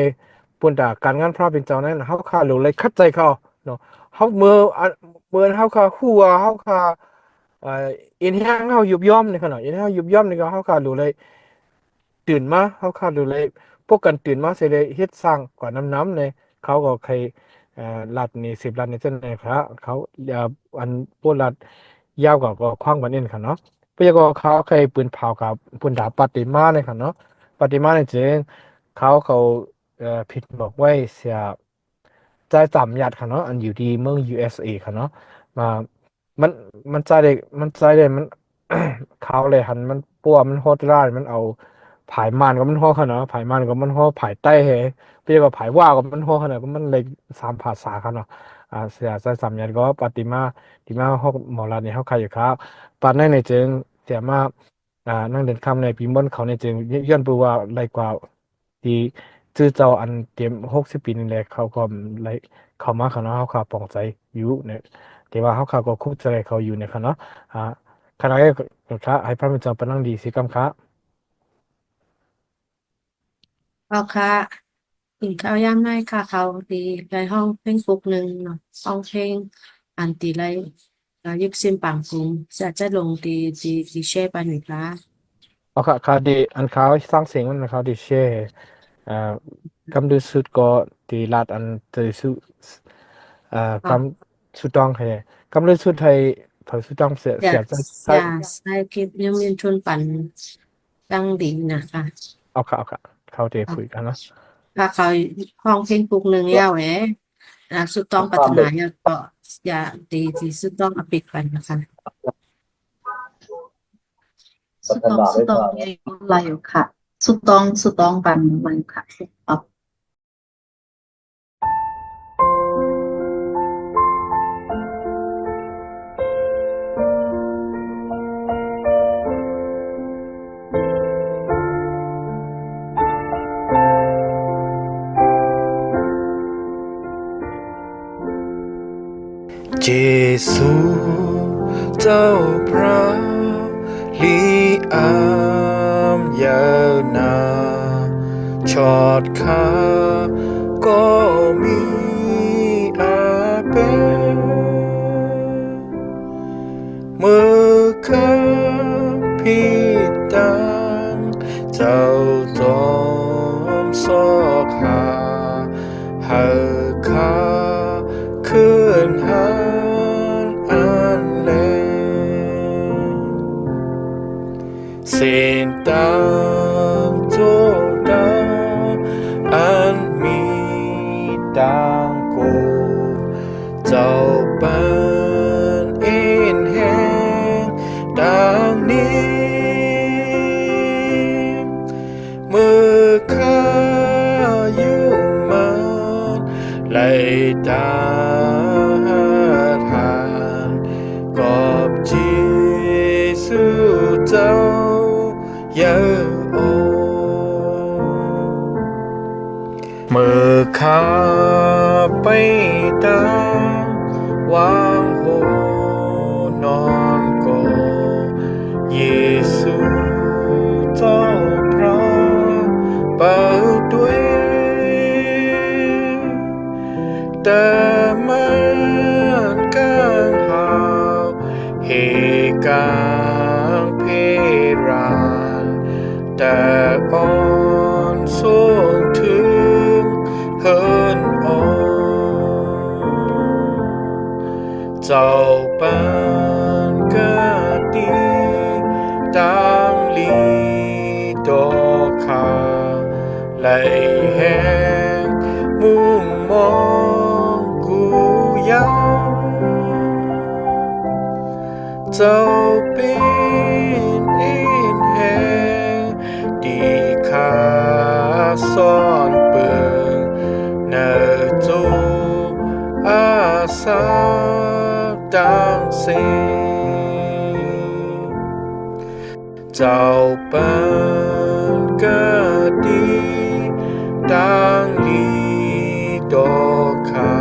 ปุ่นตาการงานพระเป็นเจ้านั้นเฮาค่าหลงเลยคัดใจเขาเนาะเฮาเมื่อเฮาค่าฮู้ว่าเฮาค่าเอ่ออินแฮงเฮายุบย่อมในขณะอินแฮงเฮายุบย่อมนี่ก็เฮาค่าหลงเลยตื่นมาเฮาค่าหลงเลยพวกกันตื่นมาเสิได้เฮ็ดสร้างกว่าน้ำเนี่ยเขาก็เคยลัดนี่10 ลัดนี่เท่านั้นครับเขาอันพวกลัดยาวกว่าก็ขว้างกว่านี้ค่ะเนาะเพื่อก็เขาเคยปืนเผากับปืนดาบปฏิมาเนี่ยค่ะเนาะปฏิมาเนี่ยจึง เขาผิดบอกไว้เสียจ่าย3 หยาดค่ะเนาะอันอยู่ที่เมือง USA ค่ะเนาะมามันมันจ่ายได้มันเขาเลยหันมันปัวมันโหดร้ายมันเอาผายมันก็มันโหดค่ะเนาะผายมันก็มันโหดผายใต้เฮเรียกว่าผายว่าก็มันโหดขนาดก็มันเลย3 ภาษาค่ะเนาะเสียจ่าย3 หยาดก็ปฏิมาที่มาฮอกหมอลานี่เฮาใครอยู่ครับปานนั้นในจึงเสียมานั่งเดินคำในปีมอนเขาในจึงย้อนปูว่าไรกว่า ที่ชื่อเจ้าอันเตรียม60 ปีนี่แหละเขาก็ไล่เข้ามาเขาเนาะเขาขาปลองใจอยู่เนี่ยแต่ว่าเขาขาก็คุกใจเขาอยู่เนี่ยค่ะเนาะอ่าขณะนี้ก็ค่ะให้พระมิจฉาปนังดีสิกรรมค่ะเอาค่ะกินข้าวยามได้ค่ะเขาดีในห้องเพลงฟุกหนึ่งเนาะห้องเพลงอันตีไรยิบซิมปังกุมจะลงตีแช่ไปหนึ่งค่ะเอาค่ะค่ะดีอันเขาสร้างเสียงมันเขาดีแชร์ กำลือสุดก็ที่ลาดอันตะสุกำสุดต้องให้กำลือสุดให้เผาสุดต้องเสีย อย่า ใส่ ใส่คลิปยังมีชนปันดังดีนะคะ เอาค่ะเข้าใจคุยกันเนาะ ถ้าเขาห้องเพลงปลุกหนึ่งยาวแหสุดต้องปรารถนาอยากก็อย่าดีที่สุดต้องอปิดไปนะคะ สุตองใหญ่ไหลอยู่ค่ะ สุตองบันไหลอยู่ค่ะครับ เจซูเจ้าพระลีอามยาวนาน ชอดขาก็มีอาเป็นมือข้าพิตังเจ้าจอมซอกหาหาขาขึ้นหานอันแลเส้นตางโจดาอันมีต่างโกเจ้าปันเอ็นแห่งต่างนี้มือข้าอยู่มันไหลตาทานกอบจีสุเจ้าเยอะโอมือข้าไปตาวางโหนอนก็เยซูเจ้าพระเปิดด้วยแต่มันกางหาวเหกางเพรานแต่อ่อนสูงถึงเฮินอเจ้าปันกะดีตามลีดอกขาไหลแห้งมุ่งมองกูยังเจ้าเป็นเอ็นแห่งดีขาซ่อนเปิงเนจูอาสาดังเสเจ้าปันกะดีดังลีดอกขา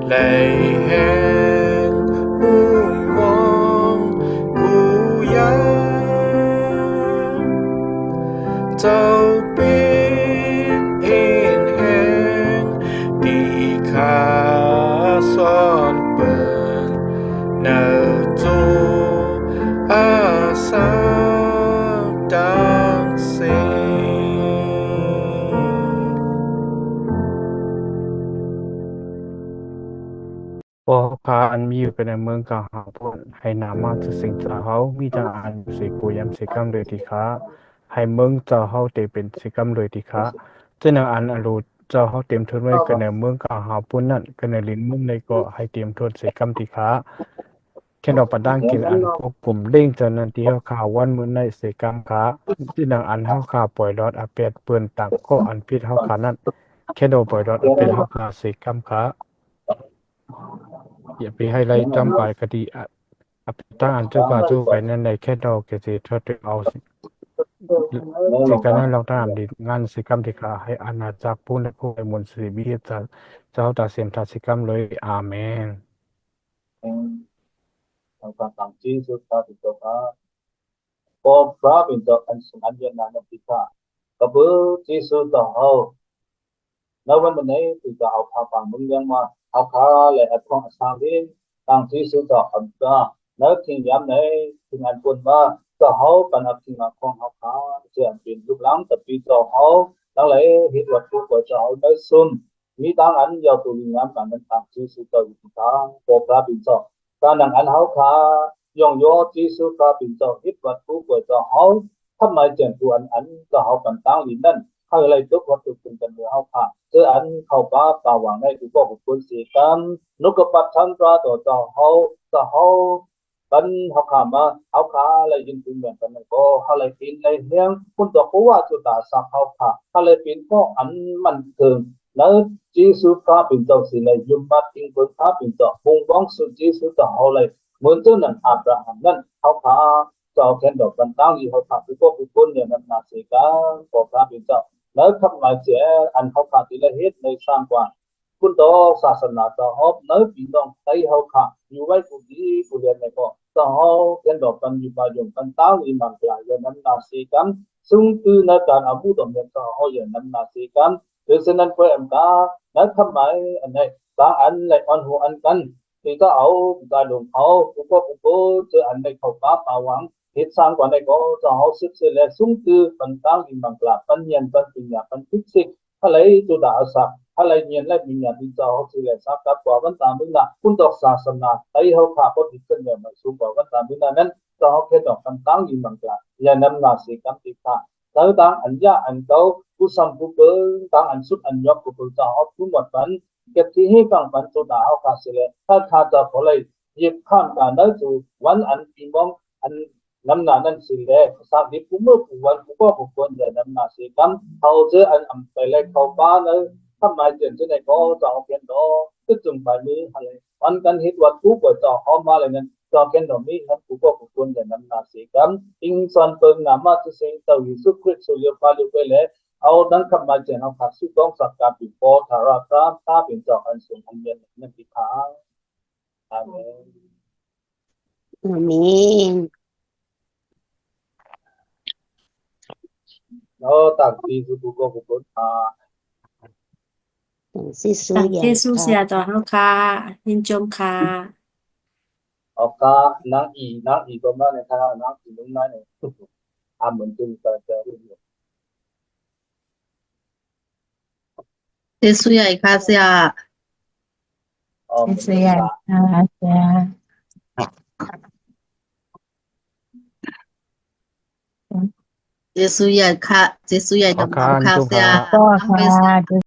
ไหลแห้งมุ่งมองกูยังเจ้าเป็นเอ็นแห่งดีขาซ่อนเปิงเนจูอาสาดังเสพอพาอันมีอยู่เป็นในเมืองกาหาพวกให้นามาทุกสิ่งเจ้าเฮามีทางอันสิกูยำสิกรรมเลยที่ค้าให้เมืองเจ้าเฮาเตเป็นสิกรรมเลยที่ค้าเจ้าอันอรูเจ้าเฮาเต็มทนไว้กันในเมืองกาหาปุ่นนั่นกันในลิ้นมุมในก็ให้เตรียมทนสิกรรมที่ค้าแค่ดอกปะดังกินอันพวกกลุ่มเด้งเจ้านั้นที่เฮาข่าววันมื้อในสิกรรมค้าที่นางอันเฮาข่าวปล่อยรอดอาเปดเปื้อนตักก็อันพิษเฮาขานั้นแค่ดอกปล่อยรอดอาเปดเฮาข่าวสิกรรมค้าอย่าไปให้ไล่จำปายคดีตั้งอันเจ้าก็จู้ไปนั่นได้แค่ดอกเกษตรทดเอาสิกันนั้นเราตามดีงานสิกรรมที่ขาให้อาณาจักรผู้และผู้มนต์สิบิเจ้าตาเสียมทัสิกรรมเลยอาเมนทางการต่างจีสุดท้ายตัวพระพอพระเป็นตัวอันสมัญญาณนับพิฆากระเบื้อจีสุดต่อเอาในวันนี้ที่จะเอาพาฟังมึงยังมาเอาขาและอัดของสร้างดินต่างจีสุดต่ออันก็แล้วทิ้งย้ำในทิ้งอันปนว่าต่อเขาปัญหาทิ้งของเขาขาเชื่อเป็นรูปร่างแต่ปีต่อเขา ตั้งหลายเหตุวัตถุก็จะเอาได้ซุนมีตั้งอันยาวตัวงามกันนั้นตามที่สุดต่ออยู่ทางพระพระบิณฑการนั้นอันเฮาคาย่องย่อที่สุดพระบิณฑเหตุวัตถุก็จะเฮาทำไมเจนตัวอันจะเฮากันตั้งลิ้นนั้นเฮาอะไรตัววัตถุเป็นกันเฮาคาเจออันเข้าป่าป่าหวังในทุกข์บุญสิกรรมนุกปัฏฐันตราต่อจะเฮาบันเฮาขามาเฮาขาอะไรยินเป็นเหมือนกันก็เฮาเลยปินเลยเฮียงคุณตัวผู้ว่าจุตาสักเฮาขาเฮาเลยปินก็อันมันเกินแล้วจีสุพระปินเจ้าสิเลยยุมมาติงคนพระปินเจ้าคงวังสุจีสุตาเฮาเลยเหมือนเจ้านั้นอับราฮัมนั้นเฮาขาเจ้าแค่ดอกกันตั้งอยู่เฮาขาคือก็ผู้คนเนี่ยนั้นนาสิกาขอพระปินเจ้าแล้วทำไมเสียอันเฮาขาที่ละเฮ็ดในสร้างกว่าคุณต่อศาสนาต่อฮอบเนื้อพี่น้องไทยเฮาค่ะอยู่ไว้ผู้ดีผู้เรียนในก็ต่อเฮาเห็นดอกกันอยู่บายงกันตั้งอีมันกลายอย่างนั้นนาสิกันซึ่งคือในการอาบุตรเนี่ยต่อเฮาอย่างนั้นนาสิกันโดยฉะนั้นก็อำกานั้นทำไมอันไหนบางอันและอันหัวอันกันที่ก็เอาการลงเขาผู้ก็เจออันในเข้าป่าป่าหวังเหตุสร้างกว่าในก็จะเฮาศึกษาและซึ่งคือปันตั้งอีมันกลายปัญญาปัญญาปัญฟิสิกอะไรจุดาสักอะไรเนียนและมีญาติเจ้าสิและสักกับว่าวันตามมื้อน่ะคุณตอกศาสนาไอ้เฮาข้าบ่ติดกันเนี่ยมันสูงกว่าวันตามมื้อนั้นเจ้าเฮ็ดดอกกันตั้งอยู่มันกลางอย่านำนาสิกรรมติค่ะตั้งอันยะอันเก่าผู้สัมผู้เบิ่งตั้งอันสุดอันยอบผู้เจ้าเฮาผู้หมดมันเก็บที่ให้ฟังปันจุดาเฮาข้าสิและถ้าจะขอเลยหยิบข้ามกันได้สู่วันอันปีมองอันนำหน้านั้นสิแลสักดิผู้มื้อผู้วันผู้ก็ผู้คนอย่านำนาสิกรรมเฮาเจออันอำไปเลยเข้าป่าเนอะทำไมเจนจะได้ก็จะเอาเพียงดอก็จึงไปนี้อะไรมันกันเหตุวัตถุก็จะเอามาอะไรนั้นจะเพียงดอนี้ครับผู้ก็ผู้คนอย่างนั้นนาสิกรรมอิงสันเปิงนามาจะสิ่งต่อยิสุคริสต์สุริยปาลุไปเลยเอาดังคำมาเจนเอาขัดสุดต้องสักการปิโปธาราพระพระเป็นเจ้าอันสูงอันเย็นนั่นที่ทางอาเมน อาเมน แล้วต่างที่สุดผู้ก็ผู้คนสิสุ ตัง ใหญ่ เจสุเสียต่อเฮาค่ะยินชมค่ะ เอากานังอีก็มาในทางนังอีลงมาเนี่ยอาเหมือนจึงจะเจสุใหญ่ค่ะเสีย สิใหญ่ค่ะจ้า เจสุใหญ่ค่ะเจสุใหญ่ ขอ ดำ การ ค่ะ จุ เสีย ภา ก็ค่ะ